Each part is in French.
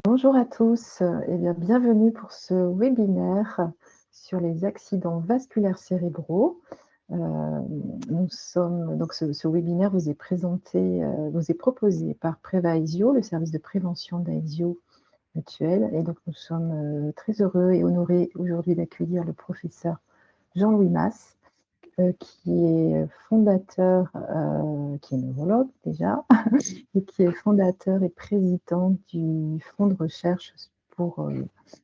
Bonjour à tous, et bien bienvenue pour ce webinaire sur les accidents vasculaires cérébraux. Nous sommes donc ce webinaire vous est présenté, vous est proposé par Prévaisio, le service de prévention d'Aesio Mutuelle, et donc nous sommes très heureux et honorés aujourd'hui d'accueillir le professeur Jean-Louis Mas, qui est fondateur, qui est neurologue déjà, et qui est fondateur et président du fonds de recherche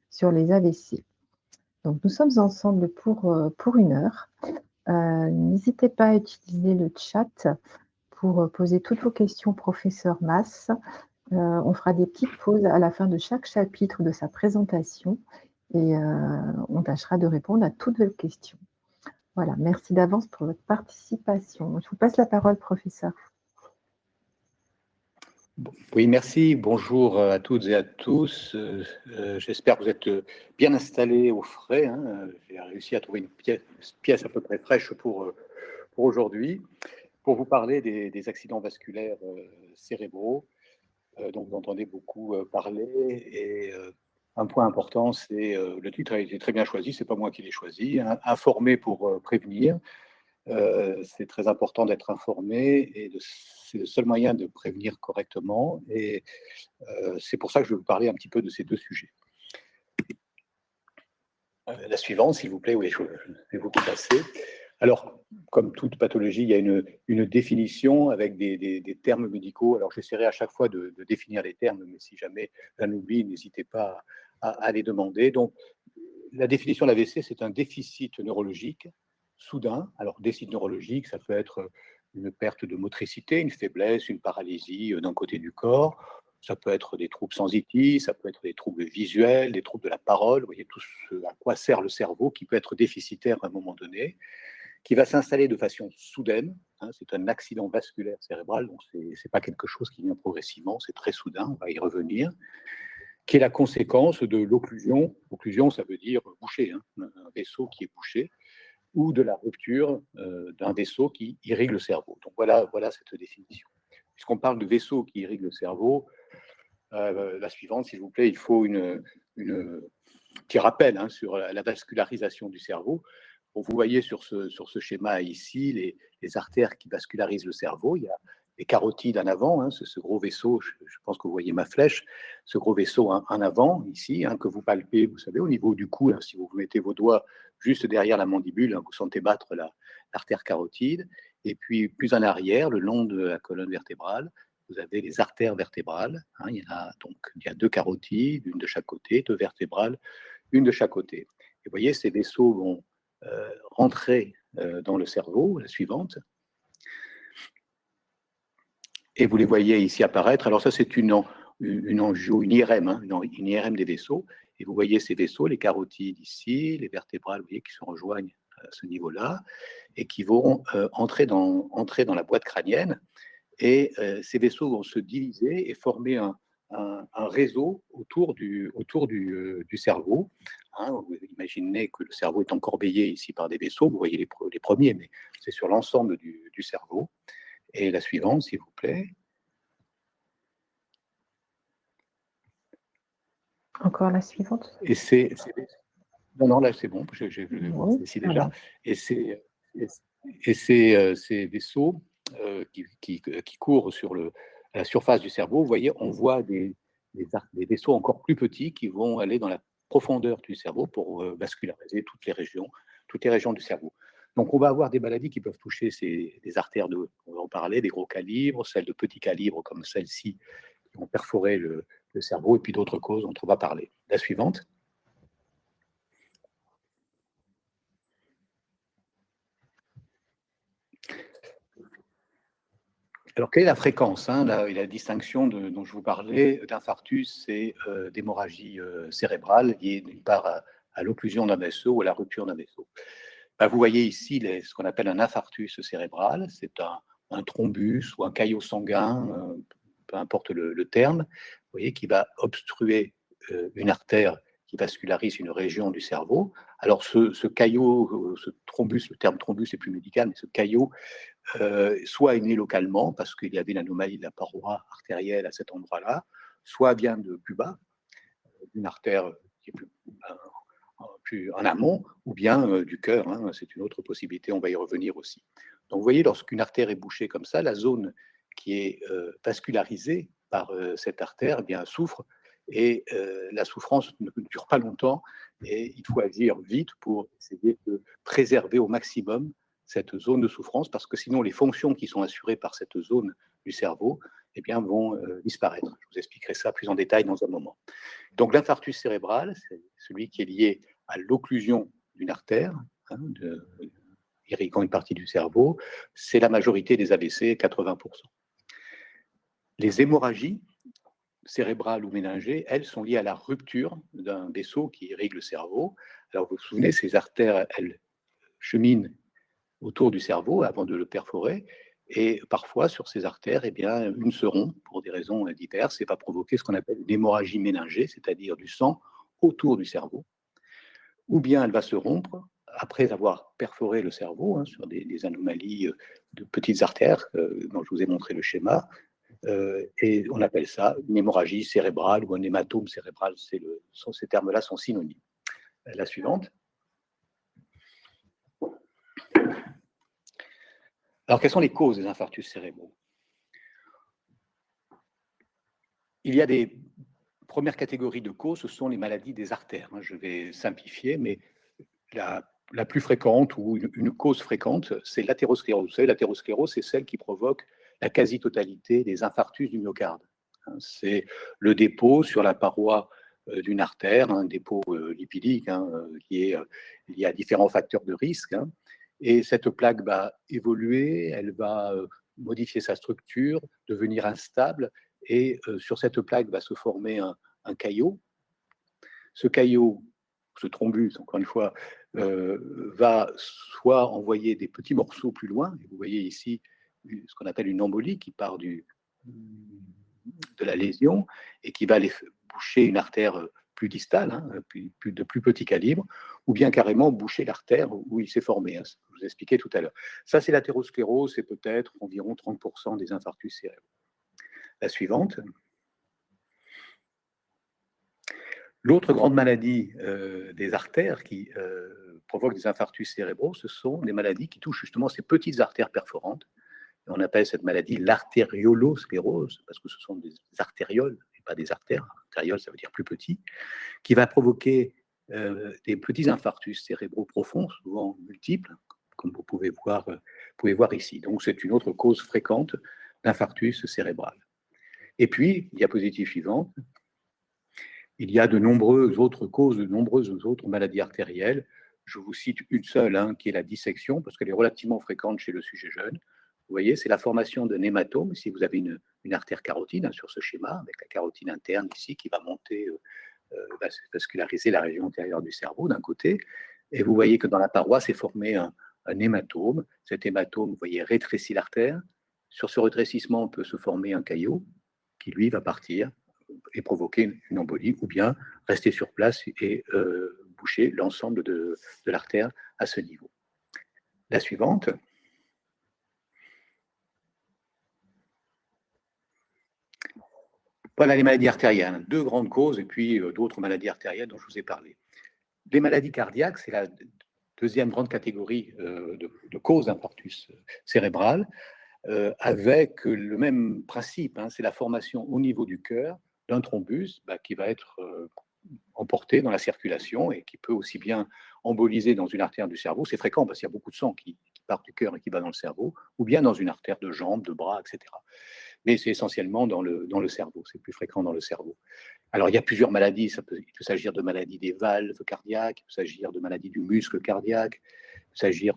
sur les AVC. Donc nous sommes ensemble pour 1 heure. N'hésitez pas à utiliser le chat pour poser toutes vos questions au professeur Mas. On fera des petites pauses à la fin de chaque chapitre de sa présentation et on tâchera de répondre à toutes vos questions. Voilà, merci d'avance pour votre participation. Je vous passe la parole, professeur. Oui, merci. Bonjour à toutes et à tous. J'espère que vous êtes bien installés au frais. Hein. J'ai réussi à trouver une pièce à peu près fraîche pour aujourd'hui, pour vous parler des accidents vasculaires cérébraux dont vous entendez beaucoup parler. Et un point important, c'est le titre a été très bien choisi. C'est pas moi qui l'ai choisi. Hein. Informer pour prévenir. C'est très important d'être informé et c'est le seul moyen de prévenir correctement. Et c'est pour ça que je vais vous parler un petit peu de ces deux sujets. La suivante, s'il vous plaît, oui, je vais vous passer. Alors, comme toute pathologie, il y a une définition avec des termes médicaux. Alors, j'essaierai à chaque fois de définir les termes, mais si jamais j'en oublie, n'hésitez pas à les demander. Donc, la définition de l'AVC, c'est un déficit neurologique soudain. Alors, déficit neurologique, ça peut être une perte de motricité, une faiblesse, une paralysie d'un côté du corps. Ça peut être des troubles sensitifs, ça peut être des troubles visuels, des troubles de la parole. Vous voyez tout ce à quoi sert le cerveau qui peut être déficitaire à un moment donné, qui va s'installer de façon soudaine. Hein, c'est un accident vasculaire cérébral, donc c'est pas quelque chose qui vient progressivement, c'est très soudain, on va y revenir, qui est la conséquence de l'occlusion. L'occlusion, ça veut dire bouché, hein, un vaisseau qui est bouché, ou de la rupture d'un vaisseau qui irrigue le cerveau. Donc voilà cette définition. Puisqu'on parle de vaisseau qui irrigue le cerveau, la suivante, s'il vous plaît, il faut une petit rappel hein, sur la vascularisation du cerveau. Bon, vous voyez sur ce schéma ici les artères qui vascularisent le cerveau. Il y a les carotides en avant, hein, ce gros vaisseau, je pense que vous voyez ma flèche, ce gros vaisseau en avant, ici, hein, que vous palpez, vous savez, au niveau du cou, hein, si vous mettez vos doigts juste derrière la mandibule, hein, vous sentez battre l'artère carotide. Et puis, plus en arrière, le long de la colonne vertébrale, vous avez les artères vertébrales. Hein, il y a 2 carotides, une de chaque côté, 2 vertébrales, une de chaque côté. Et vous voyez, ces vaisseaux vont rentrer dans le cerveau, la suivante. Et vous les voyez ici apparaître. Alors ça, c'est une IRM, hein, une IRM des vaisseaux. Et vous voyez ces vaisseaux, les carotides ici, les vertébrales, vous voyez, qui se rejoignent à ce niveau-là, et qui vont entrer dans la boîte crânienne. Et ces vaisseaux vont se diviser et former un réseau autour du cerveau. Hein, vous imaginez que le cerveau est encorbellé ici par des vaisseaux, vous voyez les premiers, mais c'est sur l'ensemble du cerveau. Et la suivante, s'il vous plaît. Encore la suivante. Et non, là c'est bon, je vais voir ici déjà. Voilà. Et ces vaisseaux qui courent sur la surface du cerveau, vous voyez, on voit des vaisseaux encore plus petits qui vont aller dans la profondeur du cerveau pour vasculariser toutes les régions du cerveau. Donc on va avoir des maladies qui peuvent toucher des artères on va en parler, des gros calibres, celles de petits calibres comme celle-ci, qui vont perforer le cerveau, et puis d'autres causes dont on va parler. La suivante. Alors, quelle est la fréquence hein, la distinction dont je vous parlais d'infarctus et d'hémorragie cérébrale liée d'une part à l'occlusion d'un vaisseau ou à la rupture d'un vaisseau. Ben, vous voyez ici ce qu'on appelle un infarctus cérébral. C'est un thrombus ou un caillot sanguin, peu importe le terme, vous voyez, qui va obstruer une artère qui vascularise une région du cerveau. Alors, ce caillot, ce thrombus, le terme thrombus est plus médical, mais ce caillot soit est né localement parce qu'il y avait une anomalie de la paroi artérielle à cet endroit-là, soit vient de plus bas, d'une artère qui est plus en amont, ou bien du cœur, hein, c'est une autre possibilité, on va y revenir aussi. Donc vous voyez, lorsqu'une artère est bouchée comme ça, la zone qui est vascularisée par cette artère, eh bien, souffre, et la souffrance ne dure pas longtemps, et il faut agir vite pour essayer de préserver au maximum cette zone de souffrance, parce que sinon les fonctions qui sont assurées par cette zone du cerveau, eh bien, vont disparaître. Je vous expliquerai ça plus en détail dans un moment. Donc l'infarctus cérébral, c'est celui qui est lié à l'occlusion d'une artère, hein, irriguant une partie du cerveau. C'est la majorité des AVC, 80%. Les hémorragies cérébrales ou méningées, elles sont liées à la rupture d'un vaisseau qui irrigue le cerveau. Alors vous vous souvenez, ces artères, elles cheminent autour du cerveau avant de le perforer, et parfois sur ces artères, eh bien, une se rompt pour des raisons diverses et va provoquer ce qu'on appelle une hémorragie méningée, c'est-à-dire du sang autour du cerveau, ou bien elle va se rompre après avoir perforé le cerveau, hein, sur des anomalies de petites artères dont je vous ai montré le schéma, et on appelle ça une hémorragie cérébrale ou un hématome cérébral. Ces termes-là sont synonymes. La suivante. Alors, quelles sont les causes des infarctus cérébraux? Il y a des premières catégories de causes, ce sont les maladies des artères. Je vais simplifier, mais la plus fréquente, ou une cause fréquente, c'est l'athérosclérose. Vous savez, l'athérosclérose, c'est celle qui provoque la quasi-totalité des infarctus du myocarde. C'est le dépôt sur la paroi d'une artère, un dépôt lipidique qui est lié à différents facteurs de risque. Et cette plaque va évoluer, elle va modifier sa structure, devenir instable, et sur cette plaque va se former un caillot. Ce caillot, ce thrombus, encore une fois, va soit envoyer des petits morceaux plus loin, et vous voyez ici ce qu'on appelle une embolie qui part de la lésion et qui va aller boucher une artère plus distale, de plus petit calibre, ou bien carrément boucher l'artère où il s'est formé, ce que je vous expliquais tout à l'heure. Ça, c'est l'athérosclérose, c'est peut-être environ 30% des infarctus cérébraux. La suivante. L'autre grande maladie des artères qui provoque des infarctus cérébraux, ce sont des maladies qui touchent justement ces petites artères perforantes. On appelle cette maladie l'artériolosclérose, parce que ce sont des artérioles et pas des artères. Artériole, ça veut dire plus petit, qui va provoquer des petits infarctus cérébraux profonds, souvent multiples, comme vous pouvez voir ici. Donc c'est une autre cause fréquente d'infarctus cérébral. Et puis, diapositive suivante, il y a de nombreuses autres causes, de nombreuses autres maladies artérielles. Je vous cite une seule, qui est la dissection, parce qu'elle est relativement fréquente chez le sujet jeune. Vous voyez, c'est la formation d'un hématome. Si vous avez une artère carotide sur ce schéma, avec la carotide interne ici, qui va monter, vasculariser la région antérieure du cerveau d'un côté, et vous voyez que dans la paroi s'est formé un hématome. Cet hématome, vous voyez, rétrécit l'artère. Sur ce rétrécissement peut se former un caillot qui, lui, va partir et provoquer une embolie, ou bien rester sur place et boucher l'ensemble de l'artère à ce niveau. La suivante. Voilà les maladies artérielles. Deux grandes causes et puis d'autres maladies artérielles dont je vous ai parlé. Les maladies cardiaques, c'est la deuxième grande catégorie de causes d'infarctus cérébral, avec le même principe. C'est la formation au niveau du cœur d'un thrombus qui va être emporté dans la circulation et qui peut aussi bien emboliser dans une artère du cerveau, c'est fréquent parce qu'il y a beaucoup de sang qui part du cœur et qui va dans le cerveau, ou bien dans une artère de jambe, de bras, etc. Mais c'est essentiellement dans le cerveau, c'est plus fréquent dans le cerveau. Alors il y a plusieurs maladies, il peut s'agir de maladies des valves cardiaques, il peut s'agir de maladies du muscle cardiaque, il peut s'agir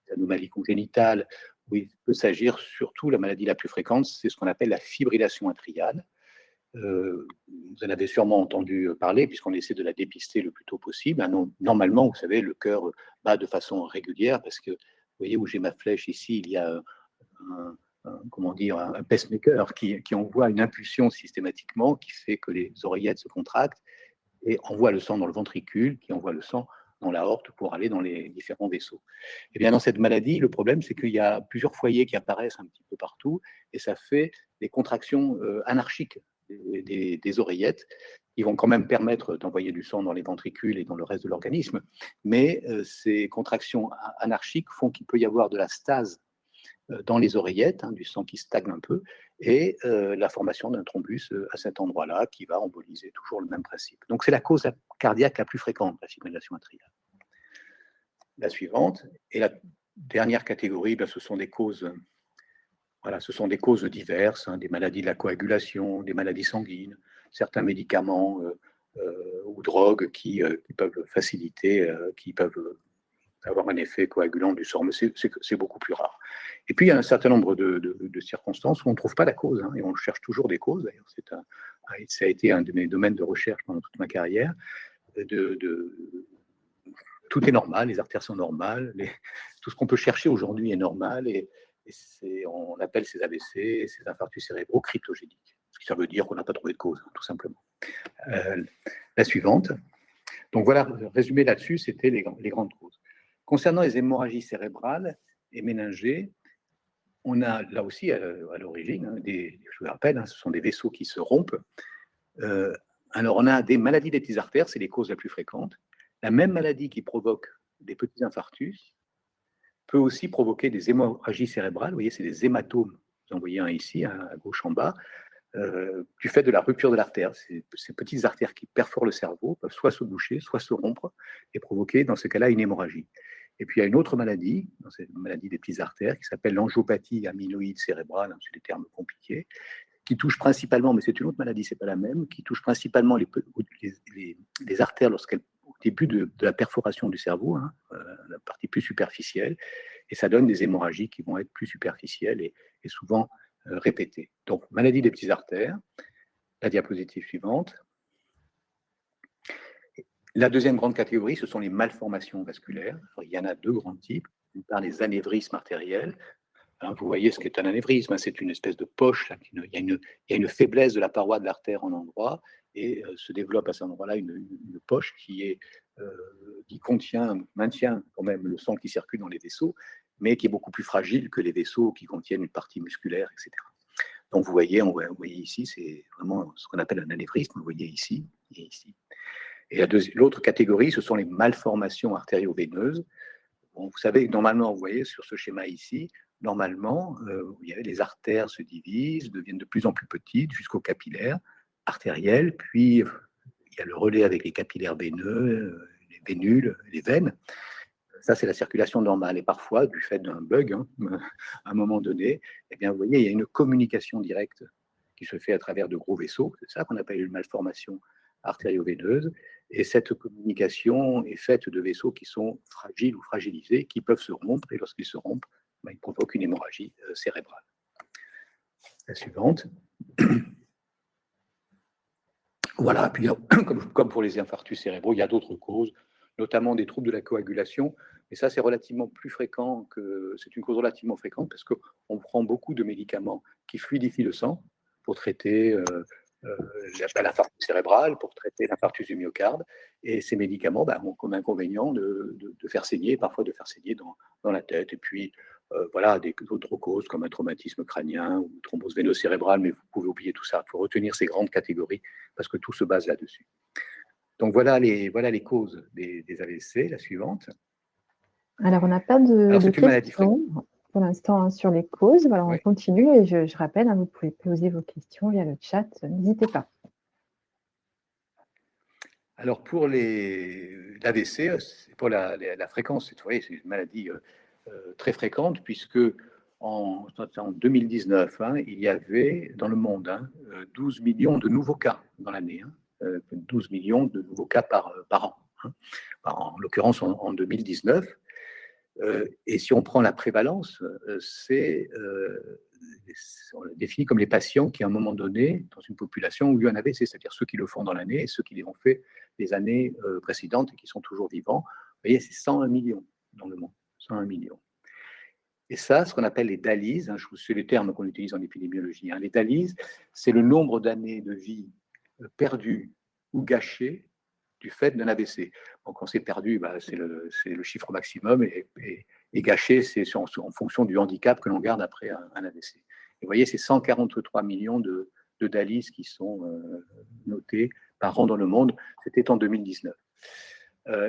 d'anomalies congénitales, oui, il peut s'agir surtout, la maladie la plus fréquente, c'est ce qu'on appelle la fibrillation atriale. Vous en avez sûrement entendu parler, puisqu'on essaie de la dépister le plus tôt possible. Normalement, vous savez, le cœur bat de façon régulière, parce que, vous voyez où j'ai ma flèche ici, il y a un pacemaker qui envoie une impulsion systématiquement, qui fait que les oreillettes se contractent et envoie le sang dans le ventricule, qui envoie le sang dans l'aorte pour aller dans les différents vaisseaux. Et bien dans cette maladie, le problème, c'est qu'il y a plusieurs foyers qui apparaissent un petit peu partout, et ça fait des contractions anarchiques des oreillettes qui vont quand même permettre d'envoyer du sang dans les ventricules et dans le reste de l'organisme. Mais ces contractions anarchiques font qu'il peut y avoir de la stase dans les oreillettes, du sang qui stagne un peu, et la formation d'un thrombus à cet endroit-là qui va emboliser, toujours le même principe. Donc c'est la cause cardiaque la plus fréquente, la fibrillation atriale. La suivante, et la dernière catégorie, ce sont des causes, ce sont des causes diverses, des maladies de la coagulation, des maladies sanguines, certains médicaments ou drogues qui peuvent faciliter, qui peuvent avoir un effet coagulant du sang, mais c'est beaucoup plus rare. Et puis, il y a un certain nombre de circonstances où on ne trouve pas la cause, et on cherche toujours des causes. D'ailleurs, ça a été un de mes domaines de recherche pendant toute ma carrière. Tout est normal, les artères sont normales, tout ce qu'on peut chercher aujourd'hui est normal, et on appelle ces AVC, ces infarctus cérébraux cryptogéniques. Ce qui ça veut dire qu'on n'a pas trouvé de cause, tout simplement. La suivante. Donc voilà, résumé là-dessus, c'était les grandes causes. Concernant les hémorragies cérébrales et méningées, on a là aussi à l'origine, je vous rappelle, ce sont des vaisseaux qui se rompent. Alors on a des maladies des petites artères, c'est les causes les plus fréquentes. La même maladie qui provoque des petits infarctus peut aussi provoquer des hémorragies cérébrales. Vous voyez, c'est des hématomes. Vous en voyez un ici, à gauche en bas, du fait de la rupture de l'artère. Ces petites artères qui perforent le cerveau peuvent soit se boucher, soit se rompre et provoquer, dans ce cas-là, une hémorragie. Et puis, il y a une autre maladie, dans cette maladie des petites artères, qui s'appelle l'angiopathie amyloïde cérébrale, c'est des termes compliqués, qui touche principalement, mais c'est une autre maladie, c'est pas la même, qui touche principalement les artères au début de la perforation du cerveau, la partie plus superficielle, et ça donne des hémorragies qui vont être plus superficielles et souvent répétées. Donc, maladie des petites artères, la diapositive suivante. La deuxième grande catégorie, ce sont les malformations vasculaires. Alors, il y en a deux grands types. D'une part, les anévrismes artériels. Vous voyez ce qu'est un anévrisme, c'est une espèce de poche. Il y a une faiblesse de la paroi de l'artère en endroit, et se développe à cet endroit-là une poche qui maintient quand même le sang qui circule dans les vaisseaux, mais qui est beaucoup plus fragile que les vaisseaux qui contiennent une partie musculaire, etc. Donc vous voyez ici, c'est vraiment ce qu'on appelle un anévrisme, vous voyez ici et ici. Et l'autre catégorie, ce sont les malformations artério-veineuses. Bon, vous savez, normalement, vous voyez sur ce schéma ici, normalement, les artères se divisent, deviennent de plus en plus petites jusqu'aux capillaires artériels, puis il y a le relais avec les capillaires veineux, les vénules, les veines. Ça, c'est la circulation normale. Et parfois, du fait d'un bug, à un moment donné, vous voyez, il y a une communication directe qui se fait à travers de gros vaisseaux. C'est ça qu'on appelle une malformation artério-veineuse. Et cette communication est faite de vaisseaux qui sont fragiles ou fragilisés, qui peuvent se rompre, et lorsqu'ils se rompent, ils provoquent une hémorragie cérébrale. La suivante. Voilà, puis comme pour les infarctus cérébraux, il y a d'autres causes, notamment des troubles de la coagulation, mais ça c'est relativement plus fréquent, c'est une cause relativement fréquente parce qu'on prend beaucoup de médicaments qui fluidifient le sang pour traiter l'infarctus cérébral, pour traiter l'infarctus du myocarde, et ces médicaments ont comme inconvénient de faire saigner, parfois de faire saigner dans la tête, et puis d'autres causes comme un traumatisme crânien ou une thrombose veineuse-cérébrale, mais vous pouvez oublier tout ça. Il faut retenir ces grandes catégories parce que tout se base là-dessus. Donc voilà les causes des AVC. La suivante. Alors, on n'a pas de questions pour l'instant sur les causes. Voilà, on continue, et je rappelle, vous pouvez poser vos questions via le chat, n'hésitez pas. Alors pour l'AVC, pour la fréquence, vous voyez, c'est une maladie très fréquente, puisque en 2019, il y avait dans le monde 12 millions de nouveaux cas dans l'année, 12 millions de nouveaux cas par an, en l'occurrence en 2019. Et si on prend la prévalence, on la définit comme les patients qui, à un moment donné, dans une population, ont eu un AVC, c'est-à-dire ceux qui le font dans l'année et ceux qui l'ont fait les années précédentes et qui sont toujours vivants. Vous voyez, c'est 101 millions dans le monde, 101 millions. Et ça, ce qu'on appelle les DALYs, c'est les termes qu'on utilise en épidémiologie, les DALYs, c'est le nombre d'années de vie perdues ou gâchées du fait d'un AVC. Donc, quand c'est perdu, c'est le chiffre maximum, et gâché, c'est en fonction du handicap que l'on garde après un AVC. Et vous voyez, c'est 143 millions de de DALYs qui sont notés par an dans le monde. C'était en 2019.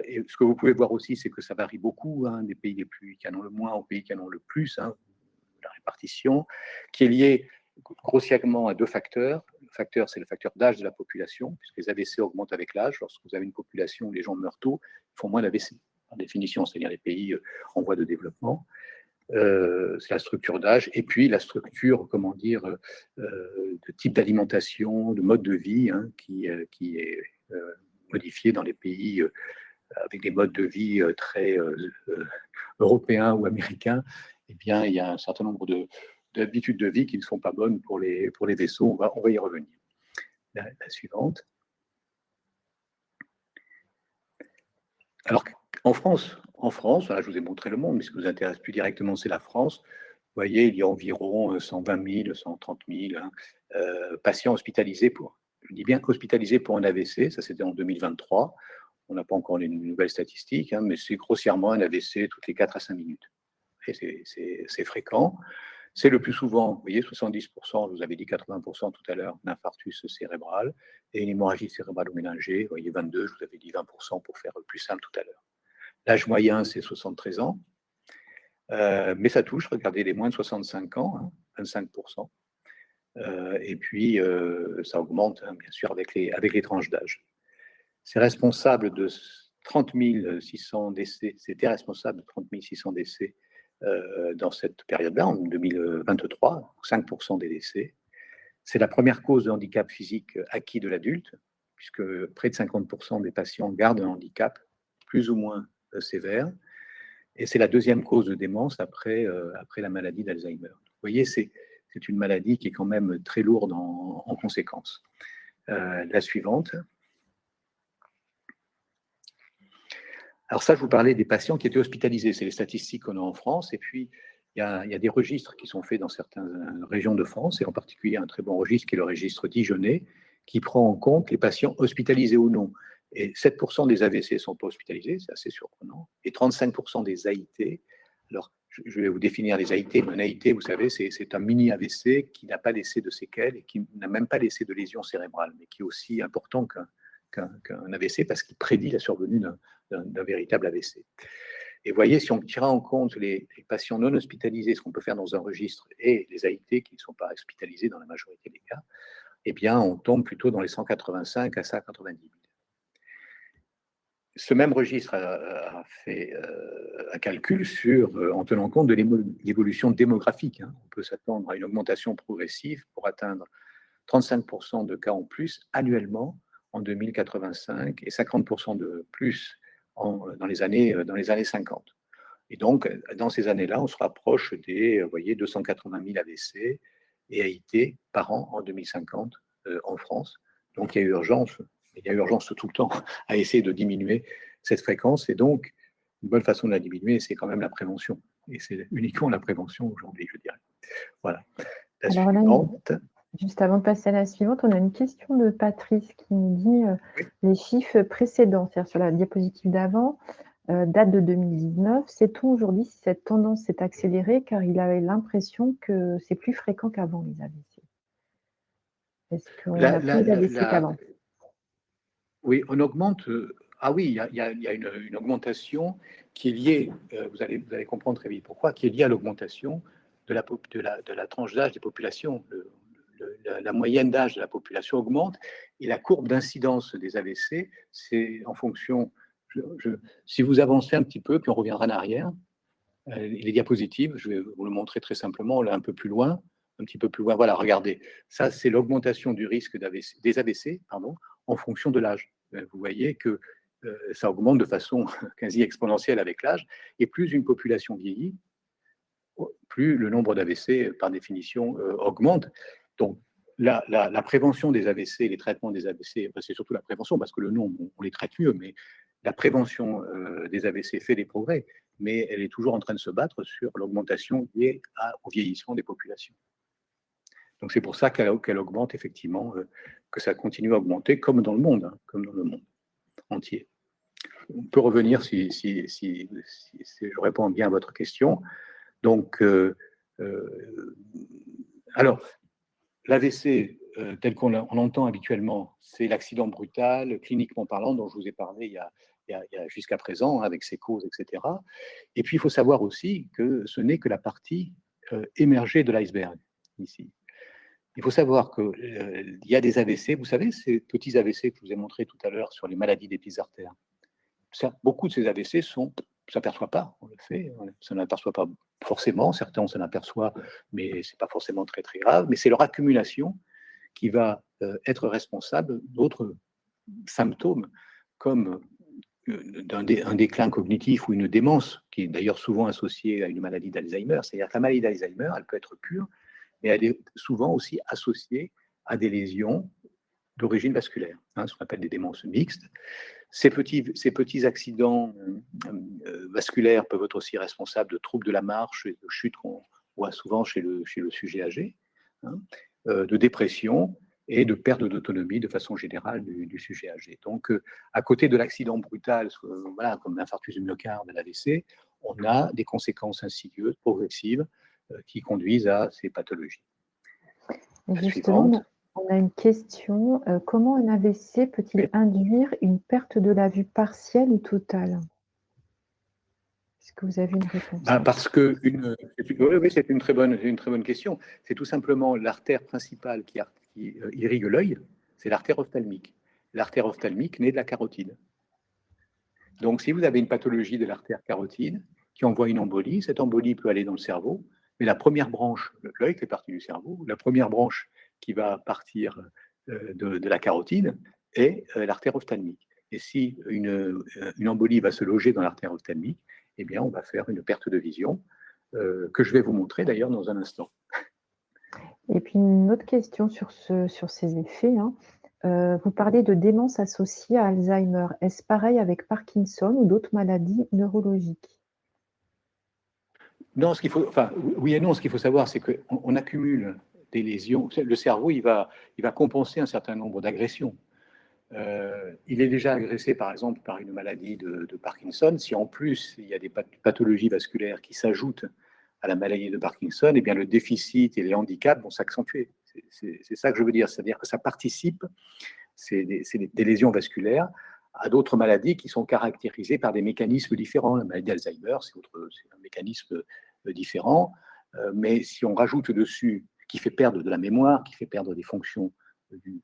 Et ce que vous pouvez voir aussi, c'est que ça varie beaucoup, hein, des pays qui en ont le moins aux pays qui en ont le plus, hein, la répartition, qui est liée grossièrement à deux facteurs. Le facteur, c'est le facteur d'âge de la population, puisque les AVC augmentent avec l'âge. Lorsque vous avez une population où les gens meurent tôt, ils font moins d'AVC, par définition, c'est-à-dire les pays en voie de développement. C'est la structure d'âge, et puis la structure, comment dire, de type d'alimentation, de mode de vie, hein, qui est modifié dans les pays avec des modes de vie très européens ou américains. Eh bien, il y a un certain nombre d'habitudes de vie qui ne sont pas bonnes pour les vaisseaux. On va y revenir. La suivante. Alors, en France, là, je vous ai montré le monde, mais ce qui nous intéresse plus directement, c'est la France. Vous voyez, il y a environ 120 000, 130 000 hein, patients hospitalisés je dis bien hospitalisés pour un AVC, ça c'était en 2023. On n'a pas encore les nouvelles statistiques, hein, mais c'est grossièrement un AVC toutes les 4 à 5 minutes. C'est fréquent. C'est le plus souvent, vous voyez, 70%, je vous avais dit 80% tout à l'heure, d'infarctus cérébral et une hémorragie cérébral-méningée, vous voyez, 22, je vous avais dit 20% pour faire plus simple tout à l'heure. L'âge moyen, c'est 73 ans, mais ça touche, regardez, les moins de 65 ans, hein, 25%. Et puis, ça augmente, hein, bien sûr, avec les tranches d'âge. C'est responsable de 30 600 décès, c'était responsable de 30 600 décès dans cette période-là, en 2023, 5% des décès. C'est la première cause de handicap physique acquis de l'adulte, puisque près de 50% des patients gardent un handicap plus ou moins sévère. Et c'est la deuxième cause de démence après la maladie d'Alzheimer. Vous voyez, c'est une maladie qui est quand même très lourde en conséquences. La suivante. Alors ça, je vous parlais des patients qui étaient hospitalisés. C'est les statistiques qu'on a en France. Et puis, il y a des registres qui sont faits dans certaines régions de France, et en particulier un très bon registre qui est le registre dijonnais, qui prend en compte les patients hospitalisés ou non. Et 7% des AVC ne sont pas hospitalisés, c'est assez surprenant. Et 35% des AIT. Alors, je vais vous définir les AIT. Un AIT, vous savez, c'est un mini-AVC qui n'a pas laissé de séquelles et qui n'a même pas laissé de lésions cérébrales, mais qui est aussi important qu'un AVC parce qu'il prédit la survenue d'un véritable AVC. Et vous voyez, si on tire en compte les patients non hospitalisés, ce qu'on peut faire dans un registre, et les AIT qui ne sont pas hospitalisés dans la majorité des cas, eh bien, on tombe plutôt dans les 185 à 190 000. Ce même registre a fait un calcul en tenant compte de l'évolution démographique. Hein. On peut s'attendre à une augmentation progressive pour atteindre 35% de cas en plus annuellement en 2085 et 50% de plus dans les années 50. Et donc, dans ces années-là, on se rapproche des, vous voyez, 280 000 AVC et AIT par an en 2050 en France. Donc, il y a urgence tout le temps à essayer de diminuer cette fréquence. Et donc, une bonne façon de la diminuer, c'est quand même la prévention. Et c'est uniquement la prévention aujourd'hui, je dirais. Voilà. La Alors suivante. Juste avant de passer à la suivante, on a une question de Patrice qui nous dit Oui. les chiffres précédents, c'est-à-dire sur la diapositive d'avant, date de 2019. Sait-on aujourd'hui si cette tendance s'est accélérée car il avait l'impression que c'est plus fréquent qu'avant les AVC? Est-ce qu'on a plus d'AVC qu'avant? Oui, on augmente. Ah oui, il y a une augmentation qui est liée, vous allez comprendre très vite pourquoi, qui est liée à l'augmentation de la tranche d'âge des populations. La moyenne d'âge de la population augmente et la courbe d'incidence des AVC, c'est en fonction. Si vous avancez un petit peu, puis on reviendra en arrière, les diapositives, je vais vous le montrer très simplement, là un peu plus loin, un petit peu plus loin. Voilà, regardez. Ça, c'est l'augmentation du risque des AVC, en fonction de l'âge. Vous voyez que ça augmente de façon quasi exponentielle avec l'âge. Et plus une population vieillit, plus le nombre d'AVC, par définition, augmente. Donc, la prévention des AVC, les traitements des AVC, c'est surtout la prévention, parce que le nom, on les traite mieux, mais la prévention des AVC fait des progrès, mais elle est toujours en train de se battre sur l'augmentation liée au vieillissement des populations. Donc c'est pour ça qu'elle augmente effectivement, que ça continue à augmenter, comme dans le monde, hein, comme dans le monde entier. On peut revenir si je réponds bien à votre question. Donc, alors, l'AVC, tel on entend habituellement, c'est l'accident brutal, cliniquement parlant, dont je vous ai parlé il y a jusqu'à présent, hein, avec ses causes, etc. Et puis, il faut savoir aussi que ce n'est que la partie émergée de l'iceberg, ici. Il faut savoir qu'il y a des AVC, vous savez, ces petits AVC que je vous ai montrés tout à l'heure sur les maladies des petites artères. Beaucoup de ces AVC on ne s'aperçoit pas, on le fait, on ne s'en aperçoit pas forcément, certains on s'en aperçoit, mais ce n'est pas forcément très très grave, mais c'est leur accumulation qui va être responsable d'autres symptômes comme un déclin cognitif ou une démence, qui est d'ailleurs souvent associée à une maladie d'Alzheimer. C'est-à-dire que la maladie d'Alzheimer, elle peut être pure, mais elle est souvent aussi associée à des lésions d'origine vasculaire, hein, ce qu'on appelle des démences mixtes. Ces petits accidents vasculaires peuvent être aussi responsables de troubles de la marche et de chutes qu'on voit souvent chez le sujet âgé, hein, de dépression et de perte d'autonomie de façon générale du sujet âgé. Donc, à côté de l'accident brutal, voilà, comme l'infarctus du myocarde, l'AVC, on a des conséquences insidieuses, progressives, qui conduisent à ces pathologies. Et La justement, suivante. on a une question. Comment un AVC peut-il induire une perte de la vue partielle ou totale? Est-ce que vous avez une réponse? Parce que oui, c'est une très bonne question. C'est tout simplement l'artère principale qui irrigue l'œil, c'est l'artère ophtalmique. L'artère ophtalmique naît de la carotide. Donc, si vous avez une pathologie de l'artère carotide qui envoie une embolie, cette embolie peut aller dans le cerveau, mais la première branche, l'œil fait partie du cerveau, la première branche qui va partir de la carotide est l'artère ophtalmique. Et si une embolie va se loger dans l'artère ophtalmique, eh bien, on va faire une perte de vision que je vais vous montrer d'ailleurs dans un instant. Et puis une autre question sur ces effets, hein. Vous parlez de démence associée à Alzheimer. Est-ce pareil avec Parkinson ou d'autres maladies neurologiques? Non, oui et non, ce qu'il faut savoir, c'est qu'on accumule des lésions. Le cerveau, il va compenser un certain nombre d'agressions. Il est déjà agressé, par exemple, par une maladie de Parkinson. Si en plus, il y a des pathologies vasculaires qui s'ajoutent à la maladie de Parkinson, eh bien, le déficit et les handicaps vont s'accentuer. C'est ça que je veux dire. C'est-à-dire que ça participe, c'est des lésions vasculaires, à d'autres maladies qui sont caractérisées par des mécanismes différents. La maladie d'Alzheimer, c'est un mécanisme différent. Mais si on rajoute dessus, qui fait perdre de la mémoire, qui fait perdre des fonctions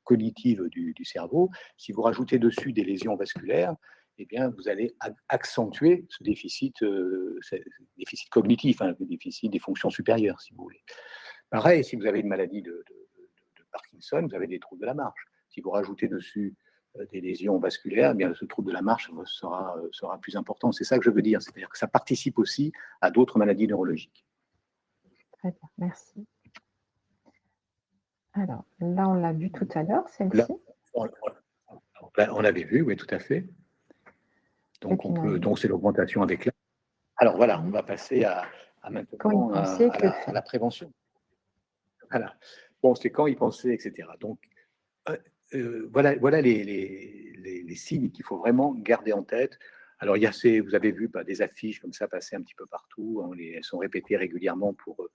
cognitives du cerveau, si vous rajoutez dessus des lésions vasculaires, eh bien, vous allez accentuer ce déficit cognitif, hein, le déficit des fonctions supérieures, si vous voulez. Pareil, si vous avez une maladie de Parkinson, vous avez des troubles de la marche. Si vous rajoutez dessus des lésions vasculaires, eh bien, ce trouble de la marche sera plus important. C'est ça que je veux dire. C'est-à-dire que ça participe aussi à d'autres maladies neurologiques. Très bien, merci. Alors, là, on l'a vu tout à l'heure, Là, celle-ci. on l'avait vu, oui, tout à fait. Donc, c'est l'augmentation avec l'âge. Alors voilà, on va passer à Quand y maintenant penser, que à la prévention. Voilà. Bon, c'est quand y penser, etc. Donc, voilà les signes qu'il faut vraiment garder en tête. Alors, vous avez vu des affiches comme ça passer un petit peu partout. Hein, elles sont répétées régulièrement pour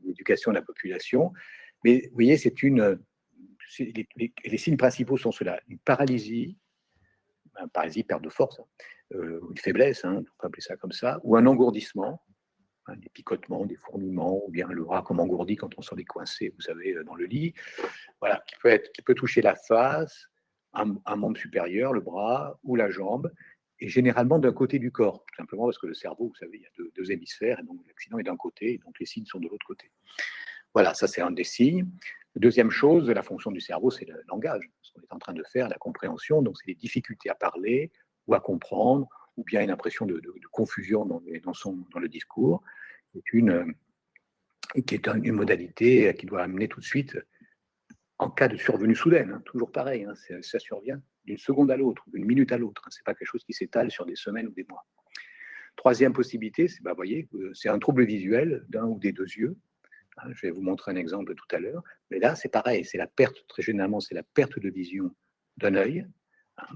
l'éducation de la population. Mais vous voyez, les signes principaux sont ceux-là. Une paralysie, perte de force, une faiblesse, hein, on peut appeler ça comme ça, ou un engourdissement, hein, des picotements, des fourmillements, ou bien le bras comme engourdi quand on s'en est coincé, vous savez, dans le lit. Voilà, qui peut toucher la face, un membre supérieur, le bras ou la jambe, et généralement d'un côté du corps, tout simplement parce que le cerveau, vous savez, il y a deux hémisphères, et donc l'accident est d'un côté, et donc les signes sont de l'autre côté. Voilà, ça c'est un des signes. Deuxième chose, la fonction du cerveau, c'est le langage, ce qu'on est en train de faire, la compréhension, donc c'est les difficultés à parler ou à comprendre, ou bien une impression de confusion dans le discours, qui est une modalité qui doit amener tout de suite, en cas de survenue soudaine, hein, toujours pareil, hein, ça survient d'une seconde à l'autre, d'une minute à l'autre, hein, c'est pas quelque chose qui s'étale sur des semaines ou des mois. Troisième possibilité, voyez, c'est un trouble visuel d'un ou des deux yeux. Hein, je vais vous montrer un exemple tout à l'heure, mais là c'est pareil, c'est la perte, très généralement c'est la perte de vision d'un œil, hein,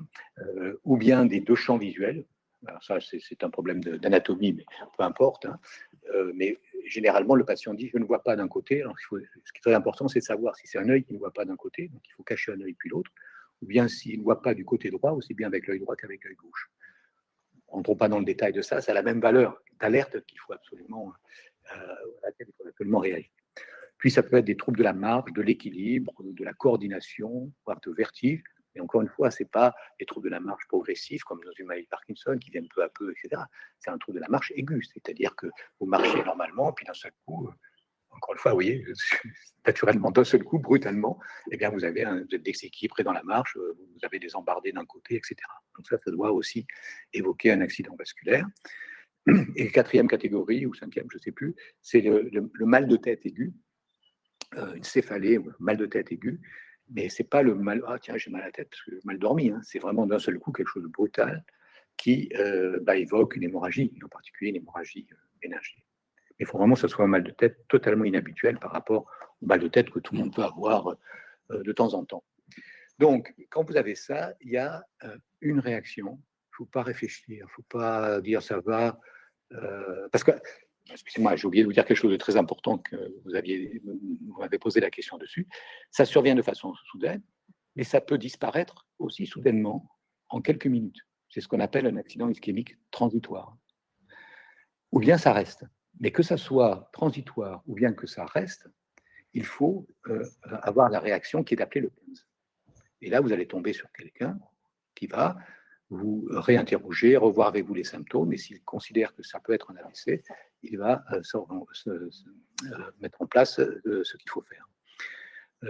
ou bien des deux champs visuels. Alors ça c'est un problème d'anatomie, mais peu importe, hein, mais généralement, le patient dit « je ne vois pas d'un côté ». Alors, ce qui est très important, c'est de savoir si c'est un œil qui ne voit pas d'un côté, donc il faut cacher un œil puis l'autre, ou bien s'il ne voit pas du côté droit, aussi bien avec l'œil droit qu'avec l'œil gauche. On ne rentre pas dans le détail de ça, c'est la même valeur d'alerte qu'il faut absolument, à laquelle il faut absolument réagir. Puis ça peut être des troubles de la marche, de l'équilibre, de la coordination, voire de vertige. Et encore une fois, ce n'est pas des troubles de la marche progressifs comme dans une maladie de Parkinson qui viennent peu à peu, etc. C'est un trouble de la marche aigu, c'est-à-dire que vous marchez normalement, puis d'un seul coup, encore une fois, vous voyez, naturellement, d'un seul coup, brutalement, eh bien, vous êtes déséquilibré dans la marche, vous avez des embardées d'un côté, etc. Donc ça doit aussi évoquer un accident vasculaire. Et quatrième catégorie, ou cinquième, je ne sais plus, c'est le mal de tête aigu, une céphalée, mal de tête aigu, mais c'est pas le mal, ah tiens, j'ai mal à la tête parce que j'ai mal dormi, hein. C'est vraiment d'un seul coup quelque chose de brutal qui évoque une hémorragie, en particulier une hémorragie ménagée. Il faut vraiment que ce soit un mal de tête totalement inhabituel par rapport au mal de tête que tout le monde peut avoir de temps en temps. Donc, quand vous avez ça, il y a une réaction. Il ne faut pas réfléchir, il ne faut pas dire ça va, parce que excusez-moi, j'ai oublié de vous dire quelque chose de très important que vous m'avez posé la question dessus. Ça survient de façon soudaine, mais ça peut disparaître aussi soudainement en quelques minutes. C'est ce qu'on appelle un accident ischémique transitoire. Ou bien ça reste. Mais que ça soit transitoire ou bien que ça reste, il faut avoir la réaction qui est d'appeler le 15. Et là, vous allez tomber sur quelqu'un qui va vous réinterroger, revoir avec vous les symptômes, et s'il considère que ça peut être un AVC, il va mettre en place ce qu'il faut faire.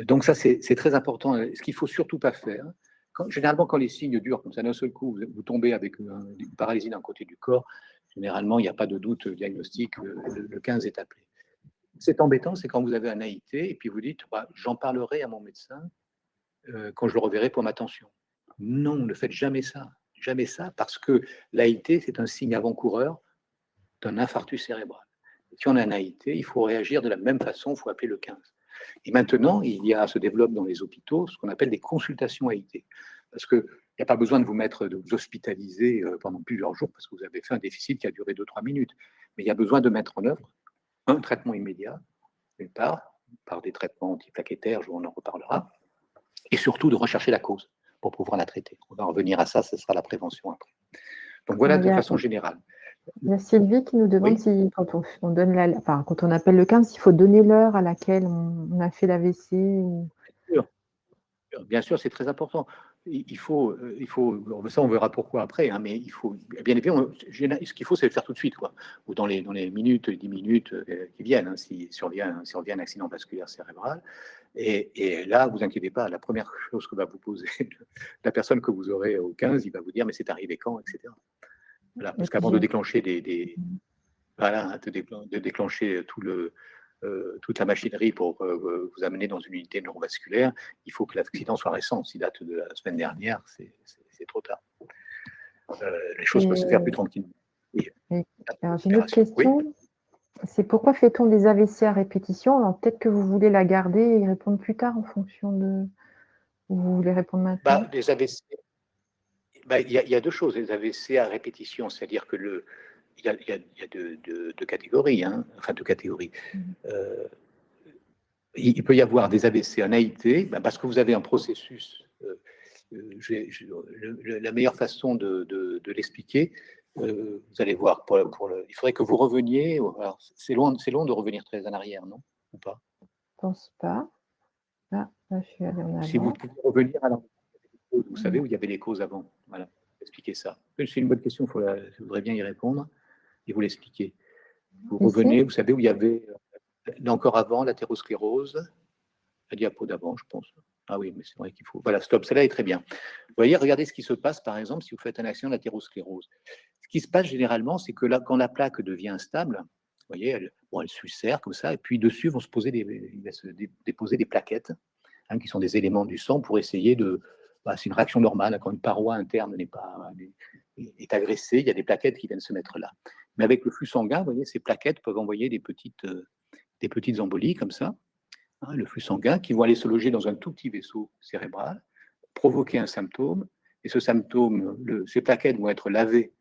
Donc ça, c'est très important. Ce qu'il ne faut surtout pas faire, généralement quand les signes durent comme ça, d'un seul coup, vous tombez avec une paralysie d'un côté du corps, généralement, il n'y a pas de doute diagnostique, le 15 est appelé. C'est embêtant, c'est quand vous avez un AIT, et puis vous dites, bah, j'en parlerai à mon médecin quand je le reverrai pour ma tension. Non, ne faites jamais ça. Jamais ça, parce que l'AIT, c'est un signe avant-coureur d'un infarctus cérébral. Si on a un AIT, il faut réagir de la même façon, il faut appeler le 15. Et maintenant, se développe dans les hôpitaux ce qu'on appelle des consultations AIT. Parce qu'il n'y a pas besoin de vous hospitaliser pendant plusieurs jours parce que vous avez fait un déficit qui a duré 2-3 minutes. Mais il y a besoin de mettre en œuvre un traitement immédiat, d'une part, par des traitements antiplaquettaires, on en reparlera, et surtout de rechercher la cause pour pouvoir la traiter. On va revenir à ça, ce sera la prévention après. Donc voilà de façon générale. Il y a Sylvie qui nous demande si quand on donne quand on appelle le 15, il faut donner l'heure à laquelle on a fait l'AVC. Ou... Bien sûr, c'est très important. Il faut, ça on verra pourquoi après, hein, mais il faut, bien évidemment, ce qu'il faut, c'est le faire tout de suite, quoi, ou dans les minutes, 10 minutes qui viennent, hein, si survient un accident vasculaire cérébral. Et là, vous inquiétez pas, la première chose que va vous poser la personne que vous aurez au 15, il va vous dire, mais c'est arrivé quand, etc. Voilà, parce qu'avant de déclencher de déclencher toute la machinerie pour vous amener dans une unité neurovasculaire, il faut que l'accident soit récent. S'il date de la semaine dernière, c'est trop tard. Les choses peuvent se faire plus tranquillement. Alors, j'ai une autre question. Oui. C'est pourquoi fait-on des AVC à répétition? Alors, peut-être que vous voulez la garder et y répondre plus tard en fonction de... Ou vous voulez répondre maintenant? Des AVC, il y a deux choses. Les AVC à répétition, c'est-à-dire que il y a deux catégories, hein, enfin deux catégories. Il peut y avoir des AVC en AIT, parce que vous avez un processus. La meilleure façon de l'expliquer, vous allez voir. Il faudrait que vous reveniez. C'est long de revenir très en arrière, non? Ou pas? Je ne pense pas. Là, je suis allée en avant. Si vous pouvez revenir à vous savez où il y avait les causes avant. Voilà, expliquer ça. C'est une bonne question, je voudrais bien y répondre et vous l'expliquer. Vous revenez, vous savez où il y avait encore avant l'athérosclérose, la diapo d'avant, je pense. Ah oui, mais c'est vrai qu'il faut. Voilà, stop, celle-là est très bien. Vous voyez, regardez ce qui se passe, par exemple, si vous faites un accident d'athérosclérose. Ce qui se passe généralement, c'est que là, quand la plaque devient instable, vous voyez, elle s'ulcère comme ça, et puis dessus vont il va se déposer des plaquettes, hein, qui sont des éléments du sang pour essayer de. C'est une réaction normale. Quand une paroi interne est agressée, il y a des plaquettes qui viennent se mettre là. Mais avec le flux sanguin, vous voyez, ces plaquettes peuvent envoyer des petites embolies comme ça, hein, le flux sanguin, qui vont aller se loger dans un tout petit vaisseau cérébral, provoquer un symptôme, et ce symptôme, ces plaquettes vont être lavées,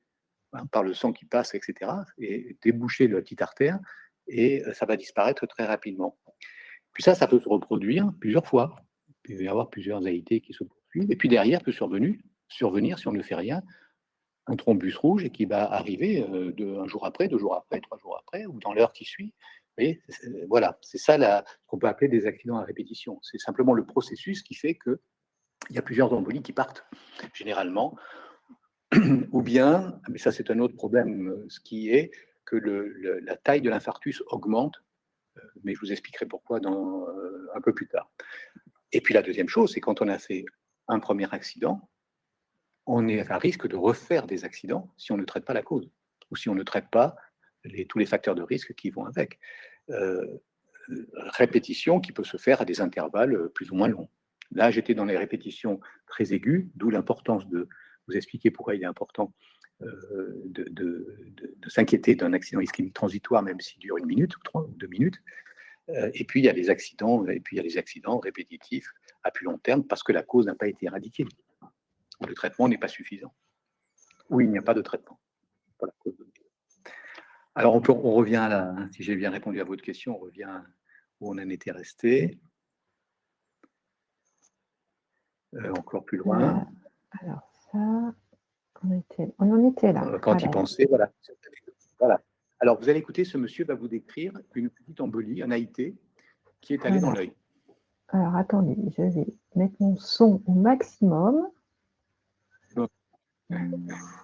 hein, par le sang qui passe, etc., et déboucher de la petite artère, et ça va disparaître très rapidement. Puis ça peut se reproduire plusieurs fois. Il peut y avoir plusieurs AIT qui se poursuivent, et puis derrière peut survenir, si on ne fait rien, un thrombus rouge et qui va arriver un jour après, 2 jours après, 3 jours après, ou dans l'heure qui suit. Vous voyez, voilà, c'est ça ce qu'on peut appeler des accidents à répétition. C'est simplement le processus qui fait qu'il y a plusieurs embolies qui partent, généralement. Ou bien, mais ça c'est un autre problème, ce qui est que la taille de l'infarctus augmente, mais je vous expliquerai pourquoi un peu plus tard. Et puis la deuxième chose, c'est quand on a fait un premier accident, on est à risque de refaire des accidents si on ne traite pas la cause, ou si on ne traite pas tous les facteurs de risque qui vont avec. Répétition qui peut se faire à des intervalles plus ou moins longs. Là, j'étais dans les répétitions très aiguës, d'où l'importance de vous expliquer pourquoi il est important de s'inquiéter d'un accident ischémique transitoire, même s'il dure 1 minute ou 3 ou 2 minutes. Et puis, il y a les accidents, répétitifs à plus long terme parce que la cause n'a pas été éradiquée. Le traitement n'est pas suffisant. Ou il n'y a pas de traitement pour la cause. Alors, on revient si j'ai bien répondu à votre question, on revient où on en était resté. Encore plus loin. Alors ça, on en était là. Quand il pensait, voilà. Alors, vous allez écouter, ce monsieur va vous décrire une petite embolie, un AIT, qui est allé dans l'œil. Alors, attendez, je vais mettre mon son au maximum.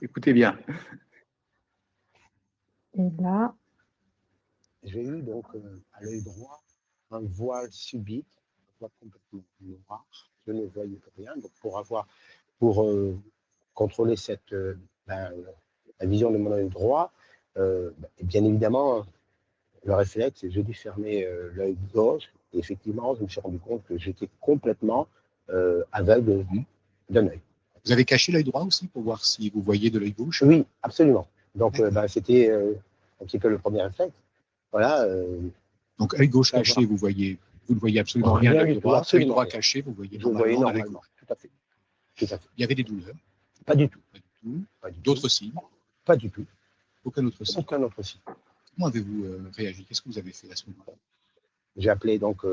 Écoutez bien. Et là... J'ai eu donc à l'œil droit un voile subite, un voile complètement noir. Je ne voyais rien. Donc pour contrôler la vision de mon œil droit, et bien évidemment, le réflexe, c'est que j'ai dû fermer l'œil gauche. Et effectivement, je me suis rendu compte que j'étais complètement aveugle d'un œil. Vous avez caché l'œil droit aussi pour voir si vous voyez de l'œil gauche? Oui, absolument. Donc, c'était un petit peu le premier réflexe. Voilà. Donc, œil gauche caché, vous ne voyez absolument rien de l'œil droit. Œil droit caché, vous voyez normalement l'œil gauche. Tout à fait. Tout à fait. Il y avait des douleurs? Pas du tout. Pas du tout. D'autres signes? Pas du tout. Aucun autre signe? Aucun autre signe. Comment avez-vous réagi? Qu'est-ce que vous avez fait à ce moment-là? J'ai appelé donc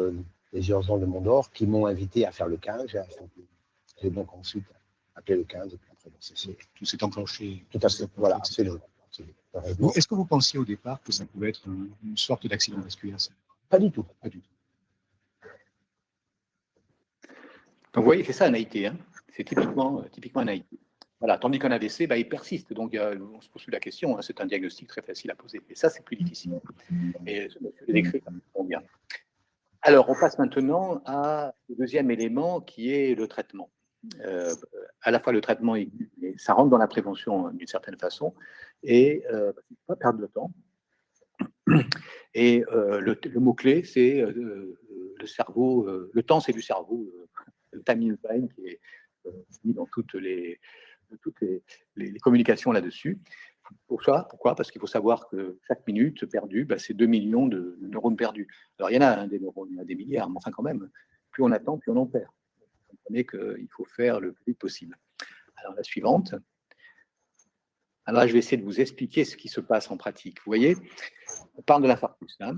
les urgences de Mont-d'Or qui m'ont invité à faire le 15. J'ai donc ensuite appelé le 15 et puis après, tout s'est enclenché. Tout à fait. Voilà, c'est le. Est-ce que vous pensiez au départ que ça pouvait être une sorte d'accident vasculaire? Pas du tout. Pas du tout. Donc, vous voyez, c'est ça un AIT. Hein. C'est typiquement un AIT. Voilà. Tandis qu'un AVC, il persiste. Donc, on se pose la question. Hein, c'est un diagnostic très facile à poser. Et ça, c'est plus difficile. Et ce monsieur le décrit comme bien. Alors, on passe maintenant au deuxième élément qui est le traitement. À la fois le traitement aigu, et ça rentre dans la prévention d'une certaine façon, et il ne faut pas perdre le temps. Et le mot-clé, c'est le cerveau. Le temps, c'est du cerveau. Le timing brain qui est mis dans toutes les communications là-dessus. Pourquoi? Parce qu'il faut savoir que chaque minute perdue, c'est 2 millions de neurones perdus. Alors, il y en a des neurones, il y en a des milliards, mais enfin quand même, plus on attend, plus on en perd. Vous comprenez qu'il faut faire le plus vite possible. Alors, la suivante. Alors là, je vais essayer de vous expliquer ce qui se passe en pratique. Vous voyez, on parle de l'infarctus. Hein.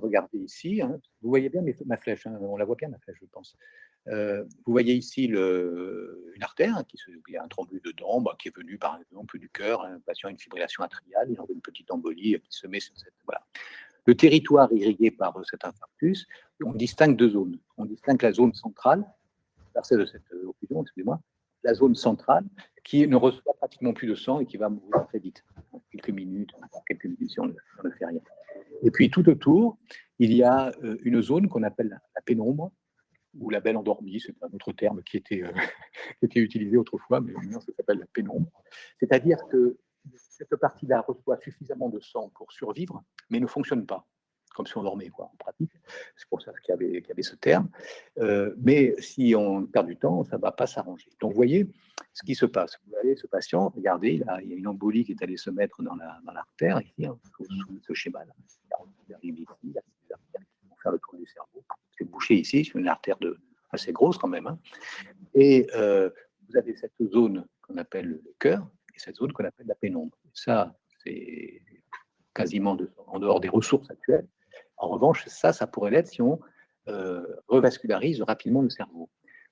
Regardez ici. Hein. Vous voyez bien ma flèche. Hein. On la voit bien, ma flèche, je pense. Vous voyez ici une artère, hein, il y a un thrombus dedans, qui est venu par exemple du cœur, un patient a une fibrillation atriale, il a une petite embolie qui se met sur cette. Voilà. Le territoire irrigué par cet infarctus, on distingue 2 zones. On distingue la zone centrale, versée de cette occlusion, excusez-moi, la zone centrale qui ne reçoit pratiquement plus de sang et qui va mourir très vite, quelques minutes si on ne fait rien. Et puis tout autour, il y a une zone qu'on appelle la pénombre, ou la belle endormie, c'est un autre terme qui était utilisé autrefois, mais maintenant ça s'appelle la pénombre. C'est-à-dire que cette partie-là reçoit suffisamment de sang pour survivre, mais ne fonctionne pas, comme si on dormait, en pratique. C'est pour ça qu'il y avait ce terme. Mais si on perd du temps, ça ne va pas s'arranger. Donc, vous voyez ce qui se passe. Vous voyez ce patient, regardez, il y a une embolie qui est allée se mettre dans l'artère, ici, sous ce schéma-là. Il arrive ici, il y a des artères qui vont faire le tour du cerveau. C'est bouché ici, sur une artère assez grosse quand même. Hein. Et vous avez cette zone qu'on appelle le cœur et cette zone qu'on appelle la pénombre. Ça, c'est quasiment en dehors des ressources actuelles. En revanche, ça pourrait l'être si on revascularise rapidement le cerveau.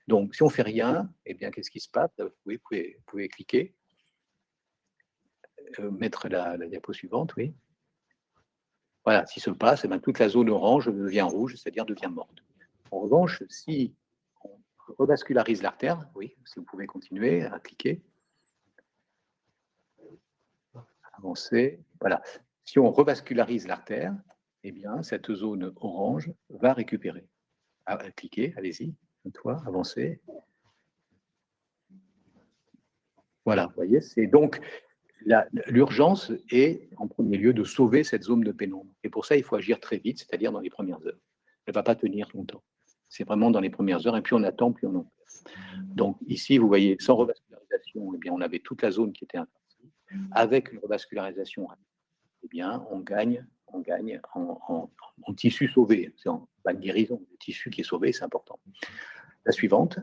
Donc, si on ne fait rien, eh bien, qu'est-ce qui se passe? Vous pouvez cliquer, mettre la diapo suivante, oui. Voilà, si se passe, eh bien, toute la zone orange devient rouge, c'est-à-dire devient morte. En revanche, si on revascularise l'artère, oui, si vous pouvez continuer à cliquer, avancer, voilà. Si on revascularise l'artère, eh bien, cette zone orange va récupérer. Cliquez, allez-y, une fois, avancez. Voilà, vous voyez, c'est donc l'urgence est en premier lieu de sauver cette zone de pénombre. Et pour ça, il faut agir très vite, c'est-à-dire dans les premières heures. Elle ne va pas tenir longtemps. C'est vraiment dans les premières heures, et puis on attend, puis on en perd. Donc ici, vous voyez, sans revascularisation, eh bien, on avait toute la zone qui était infarctée. Avec une revascularisation, eh bien, on gagne en tissu sauvé. C'est pas une guérison, le tissu qui est sauvé, c'est important. La suivante.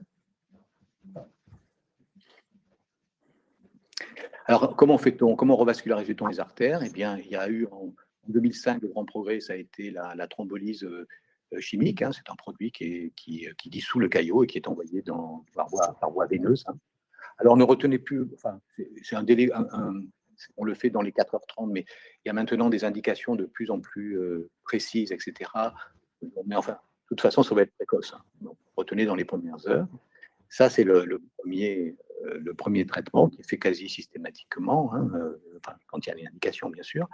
Alors, comment revascularise-t-on les artères? Eh bien, il y a eu en 2005 le grand progrès, ça a été la thrombolyse chimique. Hein. C'est un produit qui dissout le caillot et qui est envoyé par voie veineuse. Hein. Alors, ne retenez plus, enfin, c'est un délai, on le fait dans les 4h30, mais il y a maintenant des indications de plus en plus précises, etc. Mais enfin, de toute façon, ça va être précoce. Hein. Donc, retenez dans les premières heures. Ça, c'est le premier traitement qui est fait quasi systématiquement, hein, quand il y a des indications, bien sûr,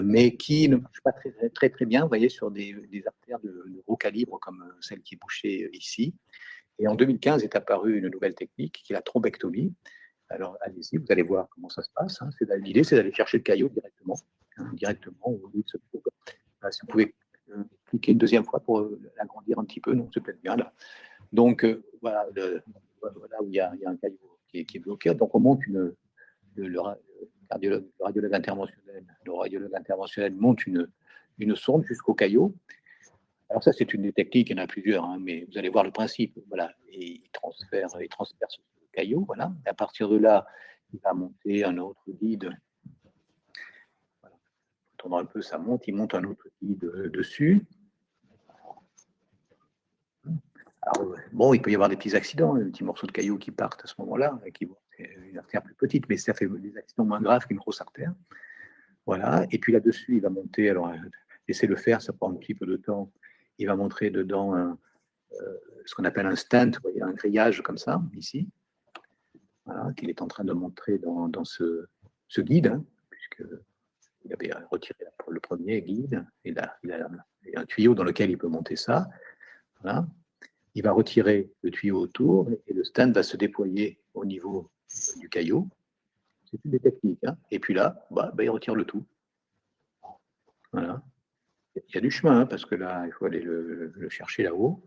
mais qui ne marche pas très bien, vous voyez, sur des artères de gros calibre comme celle qui est bouchée ici. Et en 2015 est apparue une nouvelle technique qui est la thrombectomie. Alors, allez-y, vous allez voir comment ça se passe. Hein. L'idée, c'est d'aller chercher le caillot directement, au lieu de se trouver. Si vous pouvez cliquer une deuxième fois pour l'agrandir un petit peu, non, c'est peut-être bien là. Donc, voilà où il y a un caillot qui est bloqué. Donc, on monte le radiologue interventionnel monte une sonde jusqu'au caillot. Alors, ça, c'est une des techniques, il y en a plusieurs, hein, mais vous allez voir le principe. Voilà. Et il transfère ce caillot. Voilà. Et à partir de là, il va monter un autre guide. Voilà. Attendant un peu, ça monte. Il monte un autre guide dessus. Alors, bon, il peut y avoir des petits accidents, des petits morceaux de cailloux qui partent à ce moment-là, qui vont une artère plus petite, mais ça fait des accidents moins graves qu'une grosse artère. Voilà. Et puis là-dessus, il va monter, alors laissez-le faire, ça prend un petit peu de temps. Il va montrer dedans ce qu'on appelle un stent, vous voyez, un grillage comme ça, ici, voilà, qu'il est en train de montrer dans ce guide, hein, puisqu'il avait retiré le premier guide, et là, il a un tuyau dans lequel il peut monter ça. Voilà. Il va retirer le tuyau autour et le stand va se déployer au niveau du caillot. C'est une des techniques. Hein. Et puis là, il retire le tout. Voilà. Il y a du chemin, hein, parce que là, il faut aller le chercher là-haut.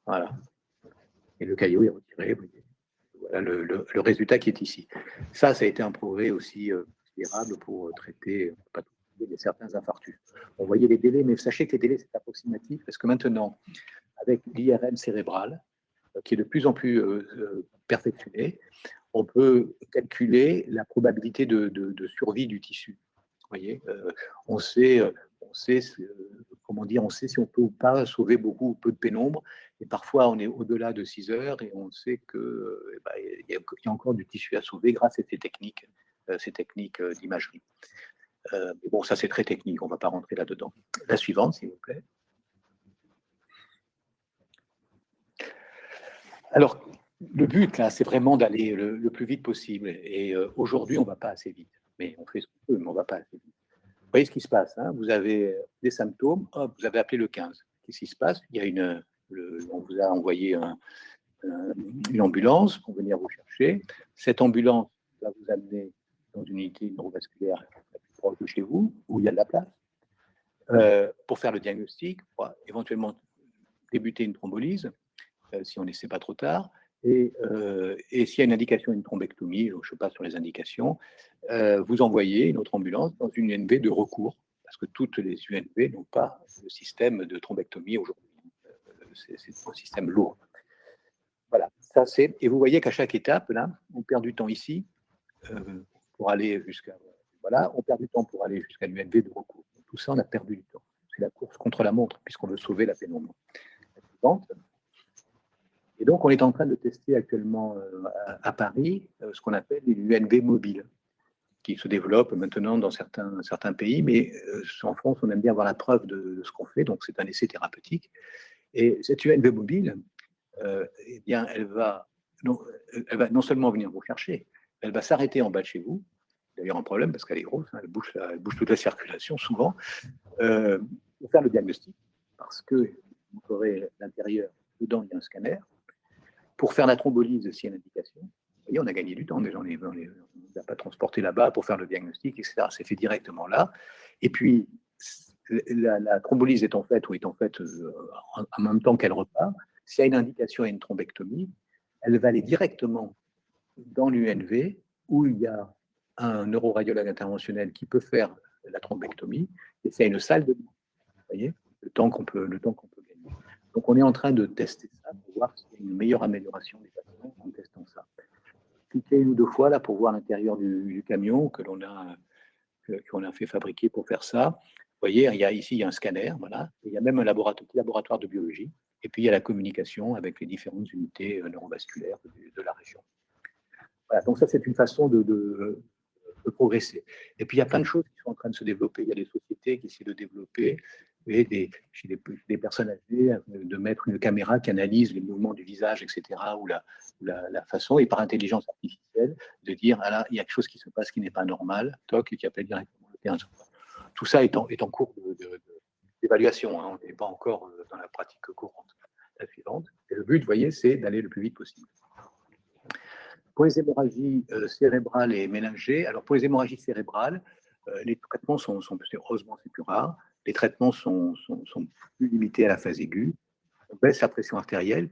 Voilà. Et le caillot est retiré. Voilà le résultat qui est ici. Ça a été un progrès aussi considérable pour traiter certains infarctus. On voyait les délais, mais sachez que les délais, c'est approximatif, parce que maintenant, avec l'IRM cérébral, qui est de plus en plus perfectionné, on peut calculer la probabilité de survie du tissu. Vous voyez, on sait si on peut ou pas sauver beaucoup ou peu de pénombre. Et parfois, on est au-delà de 6 heures et on sait qu'il y a encore du tissu à sauver grâce à ces techniques d'imagerie. Mais bon, ça c'est très technique, on ne va pas rentrer là-dedans. La suivante, s'il vous plaît. Alors, le but, là, c'est vraiment d'aller le plus vite possible. Et aujourd'hui, on ne va pas assez vite. Mais on fait ce qu'on peut, mais on ne va pas assez vite. Vous voyez ce qui se passe, hein. Vous avez des symptômes, hop, vous avez appelé le 15. Qu'est-ce qui se passe? Il y a on vous a envoyé une ambulance pour venir vous chercher. Cette ambulance va vous amener dans une unité neurovasculaire la plus proche de chez vous, où il y a de la place, pour faire le diagnostic, pour éventuellement débuter une thrombolyse, si on n'essaie pas trop tard. Et s'il y a une indication, une thrombectomie, je ne sais pas sur les indications, vous envoyez une autre ambulance dans une UNV de recours, parce que toutes les UNV n'ont pas le système de thrombectomie aujourd'hui. C'est un système lourd. Voilà, ça c'est. Et vous voyez qu'à chaque étape, là, on perd du temps ici pour aller jusqu'à voilà, on perd du temps pour aller jusqu'à l'UNV de recours. Donc, tout ça, on a perdu du temps. C'est la course contre la montre, puisqu'on veut sauver la pénombre. Et donc, on est en train de tester actuellement à Paris ce qu'on appelle l'UNV mobile, qui se développe maintenant dans certains pays, mais en France, on aime bien avoir la preuve de ce qu'on fait, donc c'est un essai thérapeutique. Et cette UNV mobile, eh bien, elle va non seulement venir vous chercher, elle va s'arrêter en bas de chez vous. D'ailleurs, un problème parce qu'elle est grosse, hein, elle bouge toute la circulation souvent, pour faire le diagnostic, parce que vous aurez l'intérieur, dedans, il y a un scanner. Pour faire la thrombolyse, s'il y a une indication, vous voyez, on a gagné du temps déjà, on n'a pas transporté là-bas pour faire le diagnostic, etc. C'est fait directement là. Et puis, la thrombolyse étant faite en même temps qu'elle repart, s'il y a une indication et une thrombectomie, elle va aller directement dans l'UNV où il y a un neuroradiologue interventionnel qui peut faire la thrombectomie, et c'est une salle de bain. Vous voyez, le temps qu'on peut gagner. Donc, on est en train de tester ça pour voir s'il y a une meilleure amélioration des patients en testant ça. Cliquez une ou deux fois là pour voir l'intérieur du camion qu'on a fait fabriquer pour faire ça. Vous voyez, ici, il y a un scanner, voilà. Et il y a même un laboratoire de biologie. Et puis, il y a la communication avec les différentes unités neurovasculaires de la région. Voilà, donc ça, c'est une façon de progresser. Et puis, il y a plein de choses qui sont en train de se développer. Il y a des sociétés qui essaient de développer, chez des personnes âgées, de mettre une caméra qui analyse les mouvements du visage, etc., ou la façon, et par intelligence artificielle, de dire, ah là, il y a quelque chose qui se passe qui n'est pas normal, toc, et qui appelle directement le 15. Tout ça est en cours d'évaluation, hein. On n'est pas encore dans la pratique courante. La suivante. Et le but, vous voyez, c'est d'aller le plus vite possible. Pour les hémorragies cérébrales et méningées, alors pour les hémorragies cérébrales, les traitements heureusement, c'est plus rare. Les traitements sont plus limités à la phase aiguë. On baisse la pression artérielle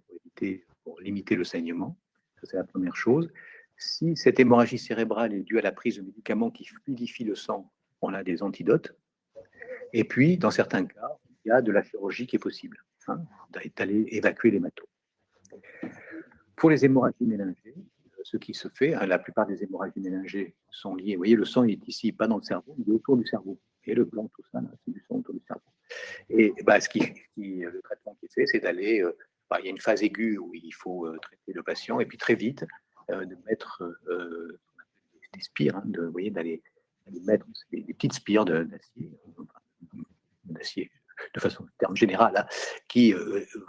pour limiter le saignement. Ça, c'est la première chose. Si cette hémorragie cérébrale est due à la prise de médicaments qui fluidifient le sang, on a des antidotes. Et puis, dans certains cas, il y a de la chirurgie qui est possible, hein, d'aller évacuer l'hématome. Pour les hémorragies méningées, ce qui se fait, hein, la plupart des hémorragies méningées sont liées. Vous voyez, le sang est ici, pas dans le cerveau, il est autour du cerveau. Et le blanc, tout ça, c'est du sang autour du cerveau. Et le traitement qui est fait, c'est d'aller. Il y a une phase aiguë où il faut traiter le patient, et puis très vite, de mettre des spires, hein, vous voyez, d'aller mettre des petites spires d'acier, de façon terme général, hein, qui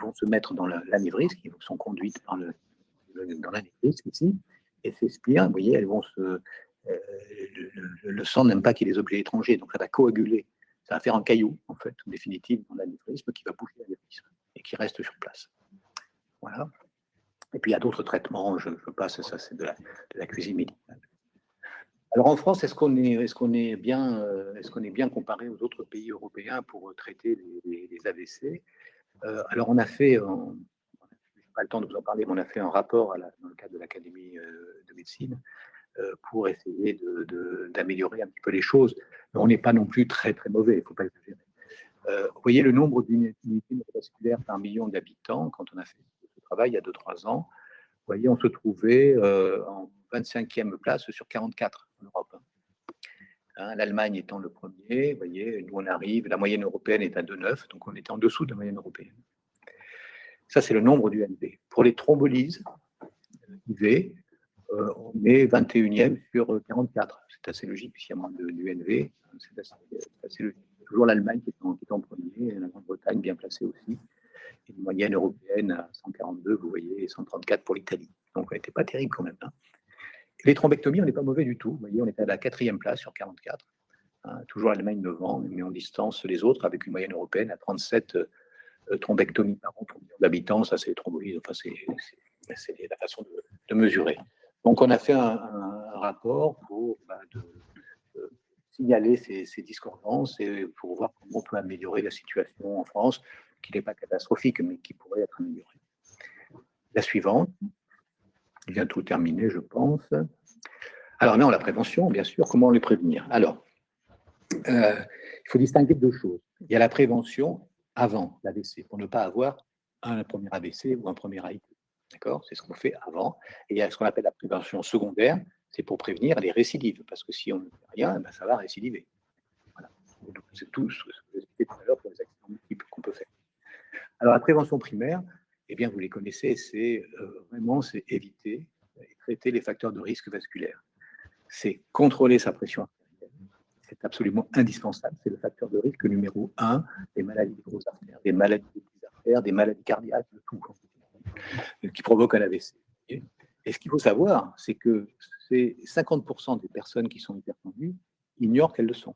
vont se mettre dans l'anévrisme, qui sont conduites dans l'anévrisme ici, et ces spires, vous voyez, elles vont le sang n'aime pas qu'il y ait des objets étrangers, donc ça va coaguler, ça va faire un caillou, en fait, en définitive, dans l'anévrisme, qui va boucher l'anévrisme, et qui reste sur place. Voilà. Et puis il y a d'autres traitements, je passe, ça c'est de la cuisine médicale. Alors en France, est-ce qu'on est bien comparé aux autres pays européens pour traiter les AVC? Alors on a fait, je n'ai pas le temps de vous en parler, mais on a fait un rapport dans le cadre de l'Académie de médecine pour essayer d'améliorer un petit peu les choses. Mais on n'est pas non plus très très mauvais, il ne faut pas exagérer. Vous voyez le nombre d'unités neurovasculaires par million d'habitants quand on a fait ce travail il y a 2-3 ans. Vous voyez, on se trouvait en 25e place sur 44 en Europe. Hein, l'Allemagne étant le premier, vous voyez, nous on arrive, la moyenne européenne est à 2,9, donc on était en dessous de la moyenne européenne. Ça, c'est le nombre d'UNV. Pour les thrombolyses IV, on est 21e sur 44. C'est assez logique, puisqu'il y a moins d'UNV. C'est assez logique. Toujours l'Allemagne qui est en premier, et la Grande-Bretagne bien placée aussi. Et une moyenne européenne à 142, vous voyez, et 134 pour l'Italie. Donc, on n'était pas terrible quand même. Hein. Les thrombectomies, on n'est pas mauvais du tout. Vous voyez, on était à la 4e place sur 44. Hein, toujours l'Allemagne devant, mais on distance les autres avec une moyenne européenne à 37 thrombectomies par an pour million d'habitants. Ça, c'est les thrombolyses. Enfin, c'est la façon de mesurer. Donc, on a fait un rapport pour signaler ces discordances et pour voir comment on peut améliorer la situation en France, qui n'est pas catastrophique, mais qui pourrait être améliorée. La suivante, bientôt terminée, je pense. Alors, non, la prévention, bien sûr, comment les prévenir? Alors, il faut distinguer deux choses. Il y a la prévention avant l'AVC, pour ne pas avoir un premier AVC ou un premier AIT. D'accord? C'est ce qu'on fait avant. Et il y a ce qu'on appelle la prévention secondaire, c'est pour prévenir les récidives, parce que si on ne fait rien, ben ça va récidiver. Voilà. C'est tout ce que j'expliquais tout à l'heure pour les accidents multiples qu'on peut faire. Alors, la prévention primaire, eh bien, vous les connaissez, c'est vraiment éviter et traiter les facteurs de risque vasculaire. C'est contrôler sa pression artérielle. C'est absolument indispensable. C'est le facteur de risque numéro 1 des maladies des grosses artères, des maladies des petites artères, des maladies cardiaques, de tout, qui provoquent un AVC. Et ce qu'il faut savoir, c'est que c'est 50% des personnes qui sont hypertendues ignorent qu'elles le sont.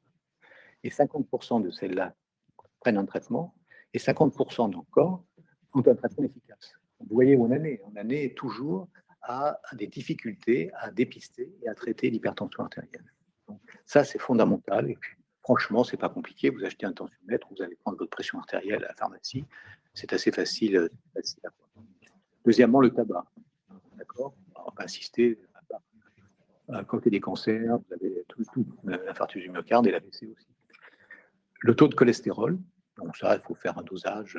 Et 50% de celles-là prennent un traitement, et 50% d'encore ont un traitement efficace. Vous voyez où on en est. On en est toujours à des difficultés à dépister et à traiter l'hypertension artérielle. Donc, ça, c'est fondamental. Et puis, franchement, c'est pas compliqué. Vous achetez un tensiomètre, vous allez prendre votre pression artérielle à la pharmacie. C'est assez facile à faire. Deuxièmement, le tabac. D'accord ? On va insister. Quand il y a des cancers, vous avez tout l'infarctus du myocarde et l'AVC aussi. Le taux de cholestérol, donc ça, il faut faire un dosage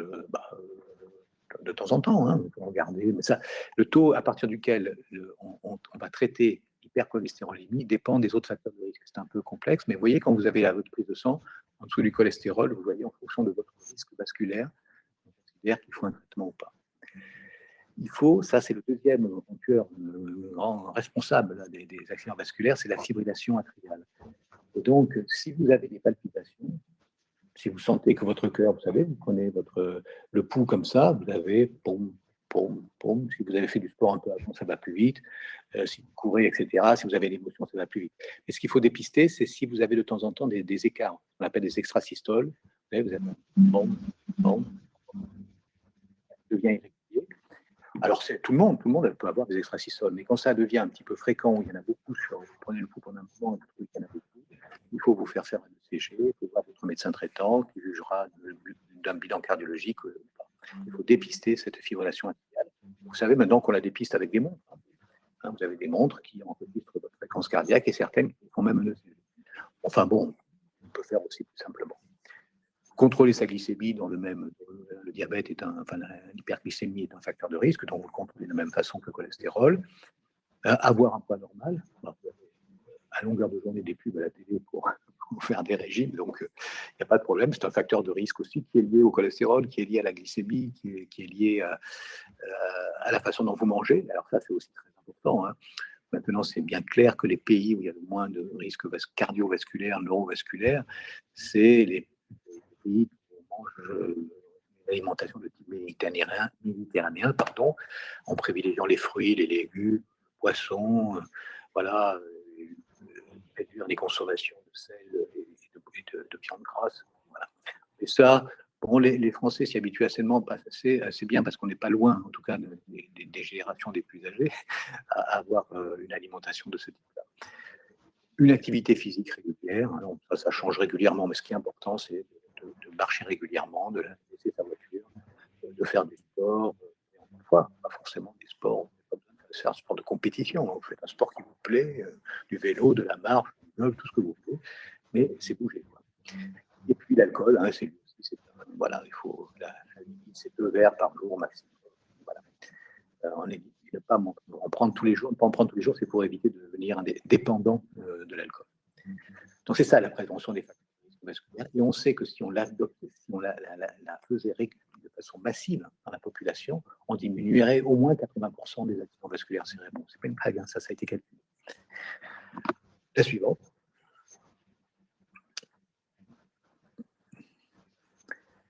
de temps en temps, hein, pour regarder. Mais ça, le taux à partir duquel on va traiter l'hypercholestérolémie dépend des autres facteurs de risque. C'est un peu complexe, mais vous voyez, quand vous avez votre prise de sang, en dessous du cholestérol, vous voyez en fonction de votre risque vasculaire, on considère qu'il faut un traitement ou pas. Il faut, ça c'est le deuxième grand responsable là, des accidents vasculaires, c'est la fibrillation atriale. Et donc, si vous avez des palpitations, si vous sentez que votre cœur, vous savez, vous prenez le pouls comme ça, vous avez pom, pom, pom. Si vous avez fait du sport un peu avant, ça va plus vite. Si vous courez, etc., si vous avez l'émotion, ça va plus vite. Et ce qu'il faut dépister, c'est si vous avez de temps en temps des écarts. On appelle des extrasystoles. Vous avez pom, pom, ça devient irrégulier. Alors, c'est tout le monde peut avoir des extrasystoles, mais quand ça devient un petit peu fréquent, il y en a beaucoup, vous prenez le pouls pendant un moment, vous trouvez qu'il y en a beaucoup, il faut vous faire un ECG, il faut voir votre médecin traitant qui jugera d'un bilan cardiologique. Il faut dépister cette fibrillation atriale. Vous savez maintenant qu'on la dépiste avec des montres. Hein, vous avez des montres qui enregistrent votre fréquence cardiaque et certaines qui font même un ECG. Enfin bon, on peut faire aussi plus simplement. Contrôler sa glycémie dans le diabète l'hyperglycémie est un facteur de risque, donc vous le contrôlez de la même façon que le cholestérol. Avoir un poids normal, à longueur de journée des pubs à la télé pour faire des régimes, donc il n'y a pas de problème. C'est un facteur de risque aussi qui est lié au cholestérol, qui est lié à la glycémie, qui est lié à la façon dont vous mangez. Alors ça, c'est aussi très important. Hein. Maintenant, c'est bien clair que les pays où il y a le moins de risques cardiovasculaires, neurovasculaires, c'est les pays qui mangent une alimentation de type méditerranéen, en privilégiant les fruits, les légumes, les poissons, voilà, réduire les consommations de sel et de viande grasse. Voilà. Et ça, bon, les Français s'y habituent assez bien parce qu'on n'est pas loin, en tout cas, des générations des plus âgées, à avoir une alimentation de ce type-là. Une activité physique régulière, alors ça change régulièrement, mais ce qui est important, c'est de marcher régulièrement, de laisser sa voiture, de faire du sport, et pas forcément des sports. C'est un sport de compétition. Vous faites un sport qui vous plaît, du vélo, de la marche, tout ce que vous voulez, mais c'est bouger. Quoi. Et puis l'alcool, hein, voilà, il faut c'est 2 verres par jour au maximum. Voilà. On évite de ne pas en prendre tous les jours. Ne pas en prendre tous les jours, c'est pour éviter de devenir dépendant de l'alcool. Donc c'est ça la prévention des facteurs vasculaires. Et on sait que si on la faisait de façon massive dans la population, on diminuerait au moins 80% des accidents vasculaires cérébraux. C'est pas une blague, hein, ça a été calculé. La suivante.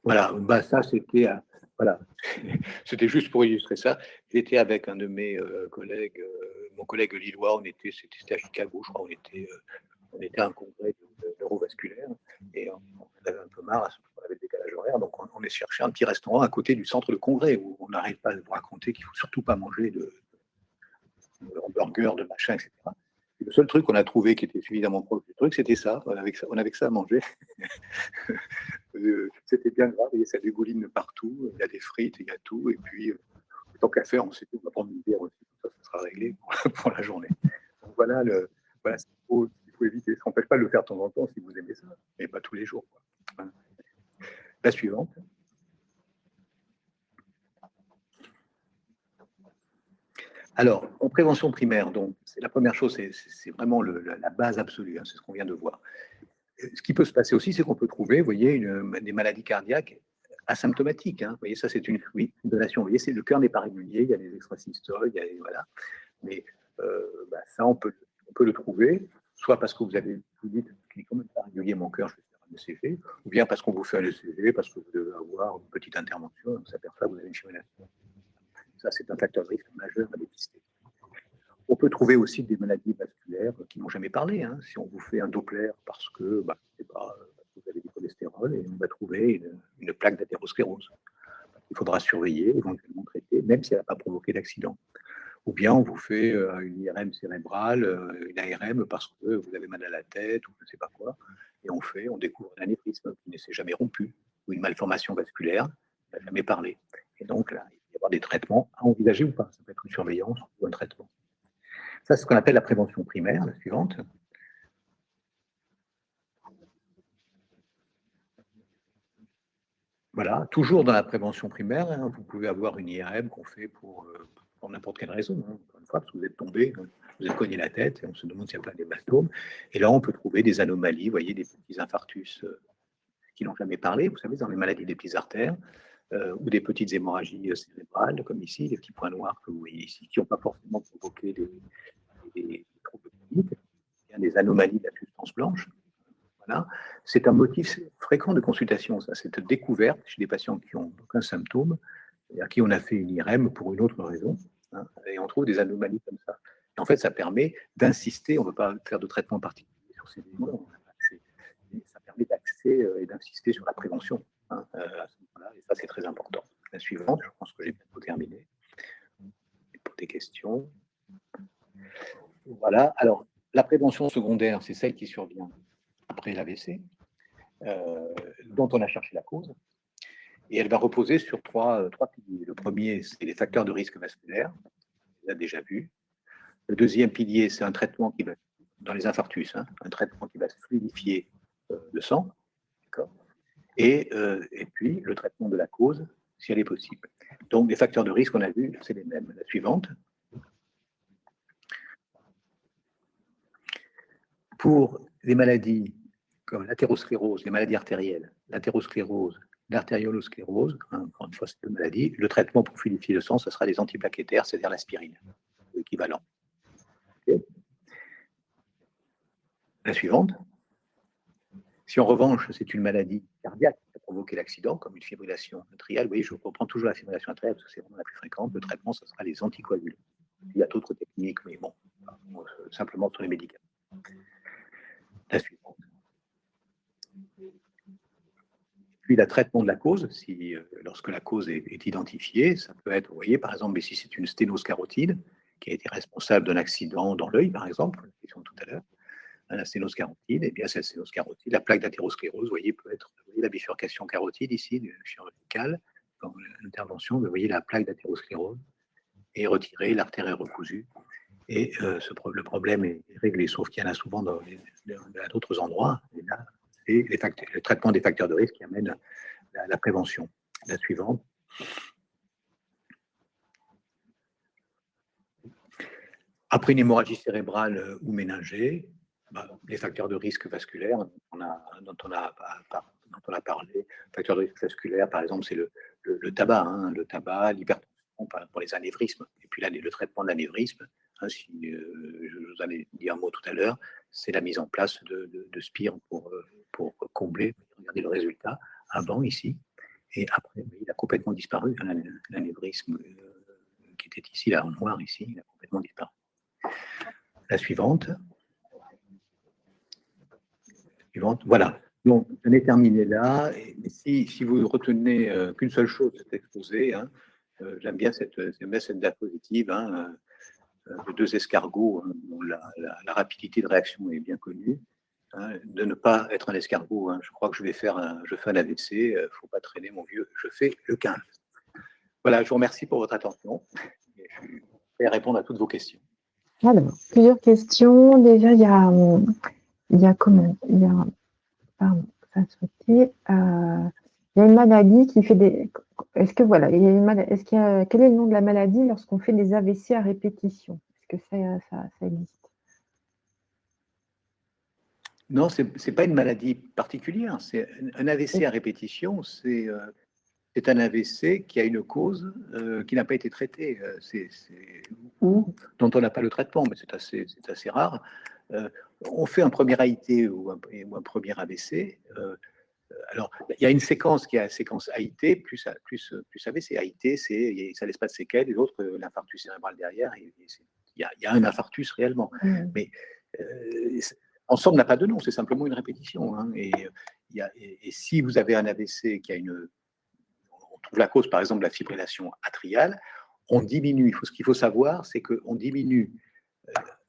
Voilà, ça c'était c'était juste pour illustrer ça. J'étais avec un de mes collègues, mon collègue lillois, c'était à Chicago, je crois, on était à un congrès neurovasculaire et on avait un peu marre, on avait le décalage horaire, donc on est cherché un petit restaurant à côté du centre de congrès où on n'arrête pas de vous raconter qu'il ne faut surtout pas manger de hamburgers, de machin, etc. Et le seul truc qu'on a trouvé qui était suffisamment proche du truc, c'était ça. On avait que ça à manger. C'était bien grave, il y a ça dégouline partout, il y a des frites, il y a tout, et puis tant qu'à faire, on s'est dit on va prendre une bière aussi, ça sera réglé pour la journée. Donc voilà, ce qu'il faut éviter. Ça n'empêche pas de le faire de temps en temps si vous aimez ça, mais pas tous les jours. Quoi. Voilà. La suivante. Alors, en prévention primaire, donc, la première chose, c'est vraiment la base absolue, hein, c'est ce qu'on vient de voir. Ce qui peut se passer aussi, c'est qu'on peut trouver, vous voyez, des maladies cardiaques asymptomatiques. Hein. Vous voyez, ça, c'est une fibrillation. Vous voyez, le cœur n'est pas régulier, il y a des extrasystoles, voilà. Mais ça, on peut le trouver, soit parce que vous dites qu'il est quand même pas régulier mon cœur, je vais faire un ECG, ou bien parce qu'on vous fait un ECG, parce que vous devez avoir une petite intervention, on s'aperçoit que vous avez une fibrillation. Ça, c'est un facteur de risque majeur à dépister. On peut trouver aussi des maladies vasculaires qui n'ont jamais parlé. Hein. Si on vous fait un Doppler parce que, vous avez du cholestérol, et on va trouver une plaque d'athérosclérose. Il faudra surveiller, éventuellement traiter, même si elle n'a pas provoqué d'accident. Ou bien on vous fait une IRM cérébrale, une ARM parce que vous avez mal à la tête ou je ne sais pas quoi, et on découvre un anévrisme qui ne s'est jamais rompu, ou une malformation vasculaire qui n'a jamais parlé. Et donc là, il va y avoir des traitements à envisager ou pas. Ça peut être une surveillance ou un traitement. Ça, c'est ce qu'on appelle la prévention primaire, la suivante. Voilà, toujours dans la prévention primaire, hein, vous pouvez avoir une IRM qu'on fait pour n'importe quelle raison, hein, encore une fois, parce que vous êtes tombé, vous avez cogné la tête, et on se demande s'il n'y a pas d'hématome. Et là, on peut trouver des anomalies, vous voyez, des petits infarctus qui n'ont jamais parlé, vous savez, dans les maladies des petites artères, ou des petites hémorragies cérébrales, comme ici, les petits points noirs que vous voyez ici, qui n'ont pas forcément provoqué des troubles cliniques, des anomalies de la substance blanche. Voilà. C'est un motif fréquent de consultation, ça, cette découverte chez des patients qui n'ont aucun symptôme, à qui on a fait une IRM pour une autre raison, hein, et on trouve des anomalies comme ça. Et en fait, ça permet d'insister, on ne veut pas faire de traitement particulier sur ces éléments, ça permet d'axer et d'insister sur la prévention, hein, à ce moment-là, et ça, c'est très important. La suivante, je pense que j'ai bientôt terminé. Pour des questions. Voilà, alors, la prévention secondaire, c'est celle qui survient après l'AVC, dont on a cherché la cause, et elle va reposer sur trois piliers. Le premier, c'est les facteurs de risque vasculaire, on l'a déjà vu. Le deuxième pilier, c'est un traitement qui va, dans les infarctus, hein, un traitement qui va fluidifier le sang, et puis le traitement de la cause, si elle est possible. Donc, les facteurs de risque, on a vu, c'est les mêmes. La suivante. Pour les maladies comme l'athérosclérose, les maladies artérielles, l'athérosclérose, l'artériolosclérose, hein, encore une fois, c'est deux maladies, le traitement pour fluidifier le sang, ce sera les antiplaquettaires, c'est-à-dire l'aspirine, l'équivalent. Okay. La suivante. Si en revanche, c'est une maladie cardiaque qui a provoqué l'accident, comme une fibrillation atriale, vous voyez, je reprends toujours la fibrillation atriale parce que c'est vraiment la plus fréquente, le traitement, ce sera les anticoagulants. Il y a d'autres techniques, mais bon, simplement sur les médicaments. La suivante. Puis, le traitement de la cause, lorsque la cause est identifiée, ça peut être, vous voyez, par exemple, si c'est une sténose carotide qui a été responsable d'un accident dans l'œil, par exemple, la question de tout à l'heure, la sténose carotide, et bien cette sténose carotide, la plaque d'athérosclérose, vous voyez, peut être, vous voyez, la bifurcation carotide ici, chirurgicale, dans l'intervention, vous voyez la plaque d'athérosclérose est retirée, l'artère est recousue, et le problème est réglé, sauf qu'il y en a souvent à d'autres endroits, et là, c'est le traitement des facteurs de risque qui amène la prévention. La suivante. Après une hémorragie cérébrale ou méningée, les facteurs de risque vasculaires dont on a parlé, facteurs de risque vasculaires, par exemple, c'est le tabac, hein, l'hypertension pour les anévrismes, et puis là, le traitement de l'anévrisme, hein, je vous en ai dit un mot tout à l'heure, c'est la mise en place de spires pour combler, regardez le résultat, avant ici, et après, il a complètement disparu, hein, l'anévrisme qui était ici, là, en noir, ici, il a complètement disparu. La suivante. Voilà. Donc, on est terminé là. Et si vous retenez qu'une seule chose de cet exposé, hein, j'aime bien cette diapositive, hein, de deux escargots, hein, dont la rapidité de réaction est bien connue, hein, de ne pas être un escargot. Hein. Je crois que je fais un AVC, il ne faut pas traîner mon vieux, je fais le 15. Voilà, je vous remercie pour votre attention. Et je suis prêt à répondre à toutes vos questions. Alors, plusieurs questions. Déjà, il y a une maladie qui fait est-ce que voilà, il y a une est-ce qu'il y a quel est le nom de la maladie lorsqu'on fait des AVC à répétition? Est-ce que ça existe? Non, c'est pas une maladie particulière. C'est un AVC Et à répétition, c'est un AVC qui a une cause qui n'a pas été traitée, ou dont on n'a pas le traitement, mais c'est assez rare. On fait un premier AIT ou un premier AVC. Alors, il y a une séquence qui est la séquence AIT plus AVC. AIT, ça laisse pas de séquelles, et l'autre, l'infarctus cérébral derrière, il y a un infarctus réellement. Mais ensemble n'a pas de nom, c'est simplement une répétition. Hein, et si vous avez un AVC qui a on trouve la cause, par exemple, de la fibrillation atriale, on diminue. Ce qu'il faut savoir, c'est qu'on diminue,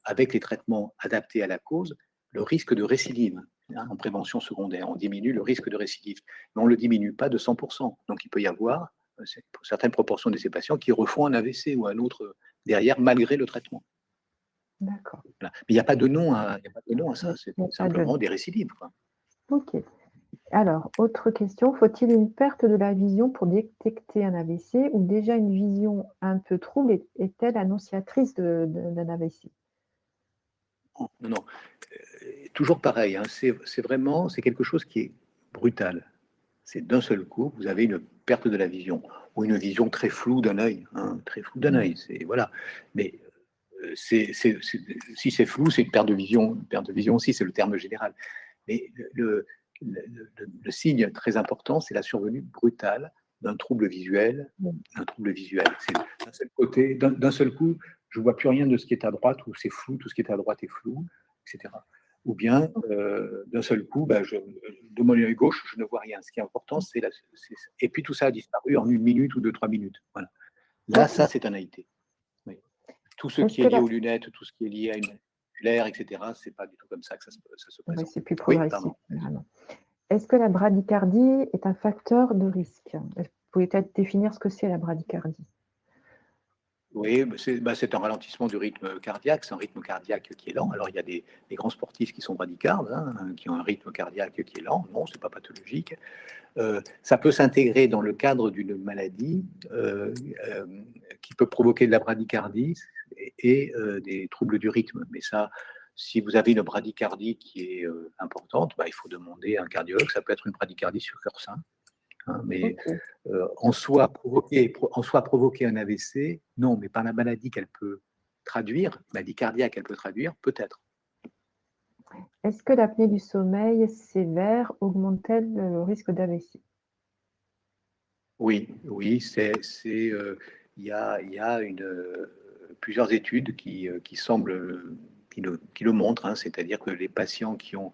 avec les traitements adaptés à la cause, le risque de récidive. Hein, en prévention secondaire, on diminue le risque de récidive. Mais on ne le diminue pas de 100%. Donc, il peut y avoir certaines proportions de ces patients qui refont un AVC ou un autre derrière, malgré le traitement. D'accord. Voilà. Mais il n'y a pas de nom à ça. C'est simplement des récidives. Quoi. OK. Alors, autre question, faut-il une perte de la vision pour détecter un AVC ou déjà une vision un peu trouble est-elle annonciatrice d'un AVC? Non, non. Toujours pareil, hein, c'est quelque chose qui est brutal. C'est d'un seul coup, vous avez une perte de la vision, ou une vision très floue d'un œil, hein, très floue d'un œil, voilà. Mais si c'est flou, c'est une perte de vision aussi, c'est le terme général. Mais le signe très important, c'est la survenue brutale d'un trouble visuel, d'un seul coup, je vois plus rien de ce qui est à droite, ou c'est flou, tout ce qui est à droite est flou, etc. Ou bien, d'un seul coup, de mon œil gauche, je ne vois rien. Ce qui est important, et puis tout ça a disparu en 1 minute ou 2-3 minutes. Voilà. Là, ça, c'est un AIT. Oui. Tout ce qui est lié aux lunettes, tout ce qui est lié à une oculaire, etc., c'est pas du tout comme ça que ça se Oui, présente. c'est plus Oui, progressif, pardon. généralement. Est-ce que la bradycardie est un facteur de risque? Vous pouvez peut-être définir ce que c'est la bradycardie? Oui, c'est un ralentissement du rythme cardiaque, c'est un rythme cardiaque qui est lent. Alors, il y a des grands sportifs qui sont bradycardes, hein, qui ont un rythme cardiaque qui est lent. Non, c'est pas pathologique. Ça peut s'intégrer dans le cadre d'une maladie qui peut provoquer de la bradycardie et des troubles du rythme. Mais ça, si vous avez une bradycardie qui est importante, il faut demander à un cardiologue. Ça peut être une bradycardie sur cœur sain. Hein, mais OK. en soi, provoquer un AVC, non, mais par la maladie qu'elle peut traduire, maladie cardiaque qu'elle peut traduire, peut-être. Est-ce que l'apnée du sommeil sévère augmente-t-elle le risque d'AVC? Oui, il y a plusieurs études qui semblent, qui le montrent, hein, c'est-à-dire que les patients qui ont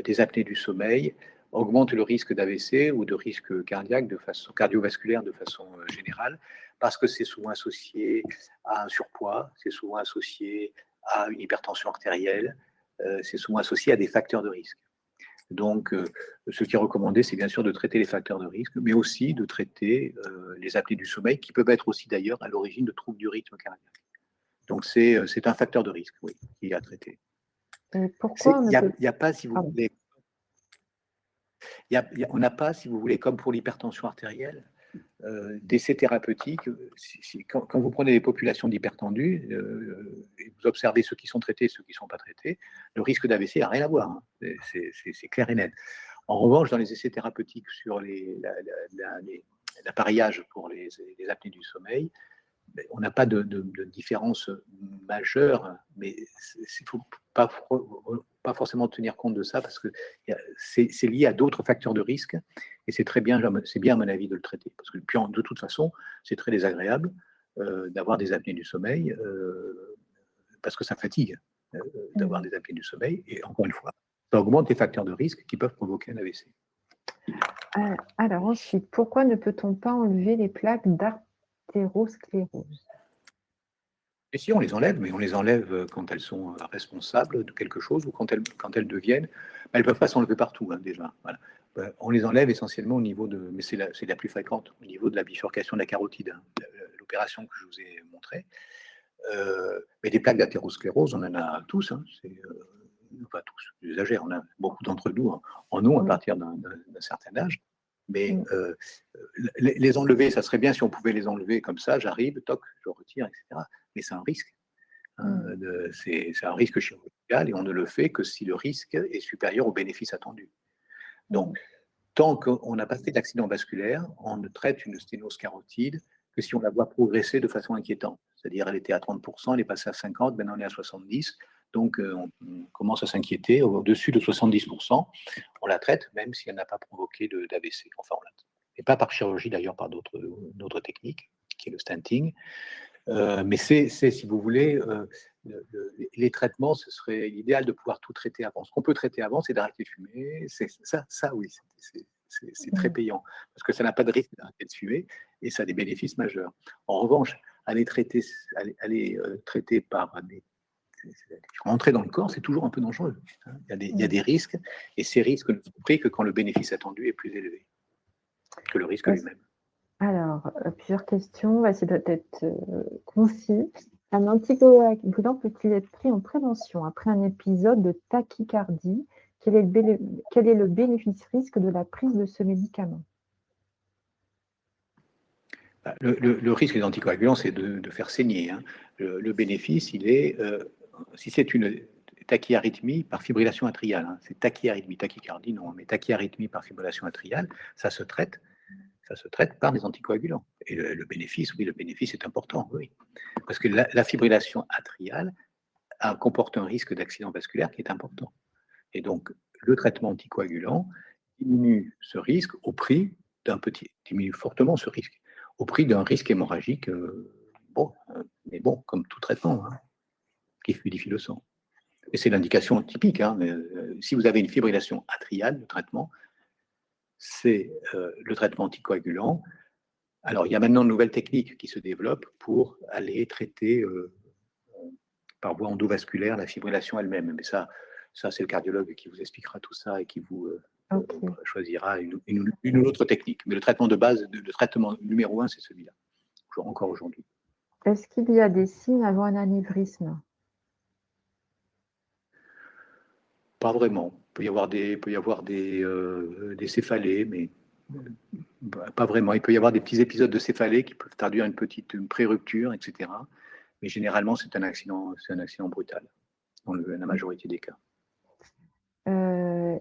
des apnées du sommeil augmentent le risque d'AVC ou de risque cardiaque de façon cardiovasculaire de façon générale, parce que c'est souvent associé à un surpoids, c'est souvent associé à une hypertension artérielle, c'est souvent associé à des facteurs de risque. Donc, ce qui est recommandé, c'est bien sûr de traiter les facteurs de risque, mais aussi de traiter les apnées du sommeil, qui peuvent être aussi d'ailleurs à l'origine de troubles du rythme cardiaque. Donc, c'est un facteur de risque, oui, qui est à traiter. Et pourquoi on ne peut Il n'y a pas, si vous pardon. voulez, on n'a pas, si vous voulez, comme pour l'hypertension artérielle, d'essais thérapeutiques. Quand vous prenez des populations d'hypertendus, et vous observez ceux qui sont traités et ceux qui ne sont pas traités, le risque d'AVC n'a rien à voir. Hein. C'est clair et net. En revanche, dans les essais thérapeutiques sur l'appareillage pour les apnées du sommeil, on n'a pas de différence majeure, mais il ne faut pas forcément tenir compte de ça parce que c'est lié à d'autres facteurs de risque et c'est bien à mon avis de le traiter parce que de toute façon, c'est très désagréable d'avoir des apnées du sommeil parce que ça fatigue d'avoir des apnées du sommeil et encore une fois, ça augmente les facteurs de risque qui peuvent provoquer un AVC. Alors ensuite, pourquoi ne peut-on pas enlever les plaques d'athérosclérose? Et si on les enlève, mais on les enlève quand elles sont responsables de quelque chose ou quand elles deviennent, elles ne peuvent pas s'enlever partout hein, déjà. Voilà. On les enlève essentiellement au niveau de, mais c'est la plus fréquente, au niveau de la bifurcation de la carotide, hein, l'opération que je vous ai montrée. Mais des plaques d'athérosclérose, on en a tous, hein, pas tous, j'exagère, on a beaucoup d'entre nous en nous à partir d'un certain âge. Mais les enlever, ça serait bien si on pouvait les enlever comme ça, j'arrive, toc, je retire, etc. Mais c'est un risque. C'est un risque chirurgical et on ne le fait que si le risque est supérieur au bénéfice attendu. Donc, tant qu'on n'a pas fait d'accident vasculaire, on ne traite une sténose carotide que si on la voit progresser de façon inquiétante. C'est-à-dire, elle était à 30%, elle est passée à 50%, maintenant elle est à 70%. Donc, on commence à s'inquiéter. Au-dessus de 70%, on la traite, même si elle n'a pas provoqué d'AVC. Enfin, on la traite. Et pas par chirurgie, d'ailleurs, par d'autres techniques, qui est le stenting. Mais c'est, si vous voulez, les traitements, ce serait idéal de pouvoir tout traiter avant. Ce qu'on peut traiter avant, c'est d'arrêter de fumer. Ça oui, c'est très payant, parce que ça n'a pas de risque d'arrêter de fumer, et ça a des bénéfices majeurs. En revanche, aller traiter par des... Rentrer dans le corps, c'est toujours un peu dangereux. Il y a des risques, et ces risques ne sont pris que quand le bénéfice attendu est plus élevé que le risque lui-même. Alors, plusieurs questions. On va essayer d'être concis. Un anticoagulant peut-il être pris en prévention après un épisode de tachycardie? Quel est le bénéfice-risque de la prise de ce médicament? Le risque des anticoagulants, c'est de faire saigner. Hein. Le bénéfice, il est, si c'est une tachyarrhythmie par fibrillation atriale, hein, c'est tachyarrhythmie, tachycardie, non, mais tachyarrhythmie par fibrillation atriale, ça se traite par des anticoagulants. Et le bénéfice, oui, le bénéfice est important, oui. Parce que la fibrillation atriale comporte un risque d'accident vasculaire qui est important. Et donc, le traitement anticoagulant diminue ce risque au prix diminue fortement ce risque, au prix d'un risque hémorragique, mais bon, comme tout traitement, hein, qui fluidifie le sang. Et c'est l'indication typique. Hein, si vous avez une fibrillation atriale, le traitement, c'est le traitement anticoagulant. Alors, il y a maintenant de nouvelles techniques qui se développent pour aller traiter par voie endovasculaire la fibrillation elle-même. Mais ça c'est le cardiologue qui vous expliquera tout ça et qui vous choisira une autre technique. Mais le traitement de base, le traitement numéro 1, c'est celui-là, encore aujourd'hui. Est-ce qu'il y a des signes avant un anévrisme? Pas vraiment. Il peut y avoir des céphalées, mais pas vraiment. Il peut y avoir des petits épisodes de céphalée qui peuvent traduire une pré-rupture, etc. Mais généralement, c'est un accident brutal, dans la majorité des cas. On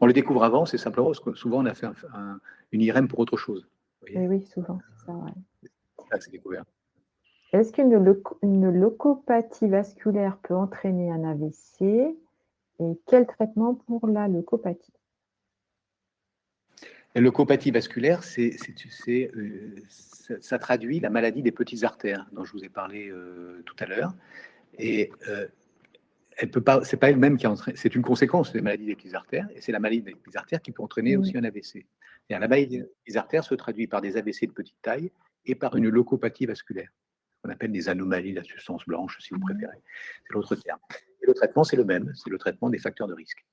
le découvre avant, c'est simplement parce que souvent on a fait une IRM pour autre chose. Oui, souvent, c'est ça. Ouais. C'est ça que c'est découvert. Est-ce qu'une leucopathie vasculaire peut entraîner un AVC? Et quel traitement pour la leucopathie? La leucopathie vasculaire, ça traduit la maladie des petites artères dont je vous ai parlé tout à l'heure. Et elle peut pas, c'est pas elle-même qui entraîne, c'est une conséquence de la maladie des petites artères, et c'est la maladie des petites artères qui peut entraîner aussi un AVC. Et la maladie des petites artères se traduit par des AVC de petite taille et par une leucopathie vasculaire, qu'on appelle des anomalies de la substance blanche, si vous préférez. C'est l'autre terme. Et le traitement, c'est le même, c'est le traitement des facteurs de risque.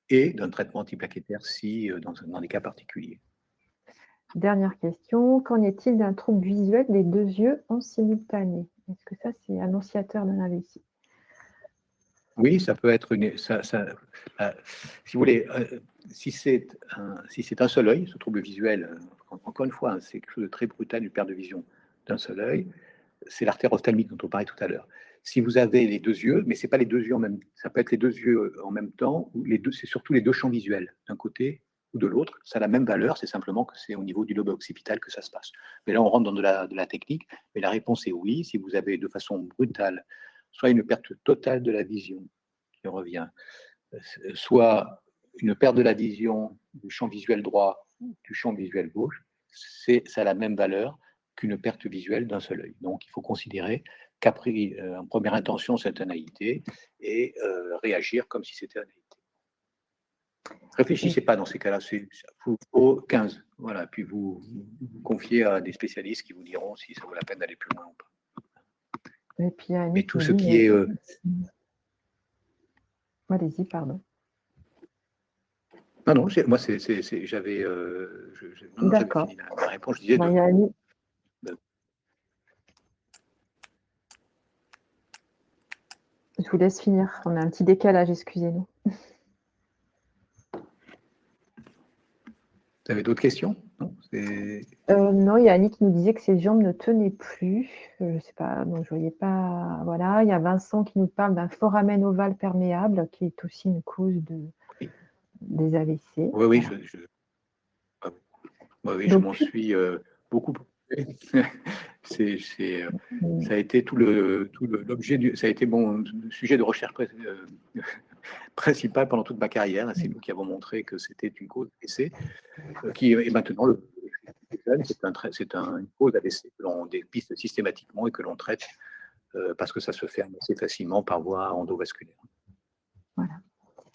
Et d'un traitement antiplaquettaire si dans des cas particuliers. Dernière question, qu'en est-il d'un trouble visuel des deux yeux en simultané? Est-ce que ça, c'est annonciateur d'un AVC? Oui, ça peut être si vous voulez, si c'est un seul œil, ce trouble visuel, encore une fois, hein, c'est quelque chose de très brutal, une perte de vision d'un seul œil, c'est l'artère ophtalmique dont on parlait tout à l'heure. Si vous avez les deux yeux, mais c'est pas les deux yeux en même, ça peut être les deux yeux en même temps, ou c'est surtout les deux champs visuels, d'un côté ou de l'autre, ça a la même valeur, c'est simplement que c'est au niveau du lobe occipital que ça se passe. Mais là, on rentre dans de la technique, mais la réponse est oui, si vous avez de façon brutale, soit une perte totale de la vision qui revient, soit une perte de la vision du champ visuel droit, du champ visuel gauche, ça a la même valeur qu'une perte visuelle d'un seul œil. Donc, il faut considérer qu'après, en première intention, c'est un AIT et réagir comme si c'était un AIT. Réfléchissez pas dans ces cas-là, faut 15. Voilà, puis vous confiez à des spécialistes qui vous diront si ça vaut la peine d'aller plus loin ou pas. Et puis, mais tout ce qui est... Allez-y, pardon. Non, moi, j'avais... D'accord. Fini la réponse, je disais... Je vous laisse finir. On a un petit décalage, excusez-nous. Vous avez d'autres questions? Non, il y a Annie qui nous disait que ses jambes ne tenaient plus. Je ne sais pas, donc je ne voyais pas. Voilà, il y a Vincent qui nous parle d'un foramen ovale perméable, qui est aussi une cause des AVC. Oui, oui, je m'en suis beaucoup. Ça a été tout l'objet ça a été mon sujet de recherche principal pendant toute ma carrière. C'est nous qui avons montré que c'était une cause d'AVC, qui est maintenant c'est une cause d'AVC que l'on dépiste systématiquement et que l'on traite parce que ça se fait assez facilement par voie endovasculaire. Voilà.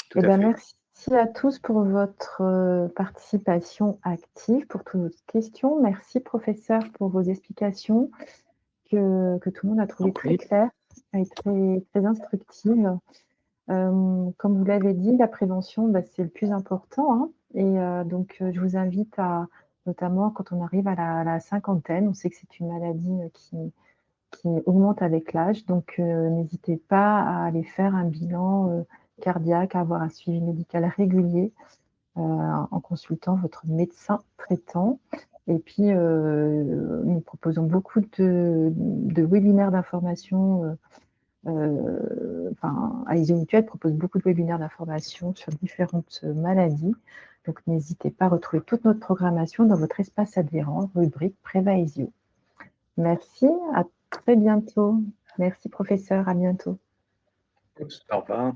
Tout à fait. Merci à tous pour votre participation active, pour toutes vos questions. Merci, professeur, pour vos explications que tout le monde a trouvé très claires et très, très instructives. Comme vous l'avez dit, la prévention, c'est le plus important. Hein, et donc, je vous invite à, notamment quand on arrive à la cinquantaine, on sait que c'est une maladie qui augmente avec l'âge. Donc, n'hésitez pas à aller faire un bilan cardiaque, à avoir un suivi médical régulier en consultant votre médecin traitant. Et puis, nous proposons beaucoup de webinaires d'information. Adhésion Mutuelle propose beaucoup de webinaires d'information sur différentes maladies. Donc, n'hésitez pas à retrouver toute notre programmation dans votre espace adhérent, rubrique Prévaisio. Merci, à très bientôt. Merci, professeur, à bientôt. Au revoir.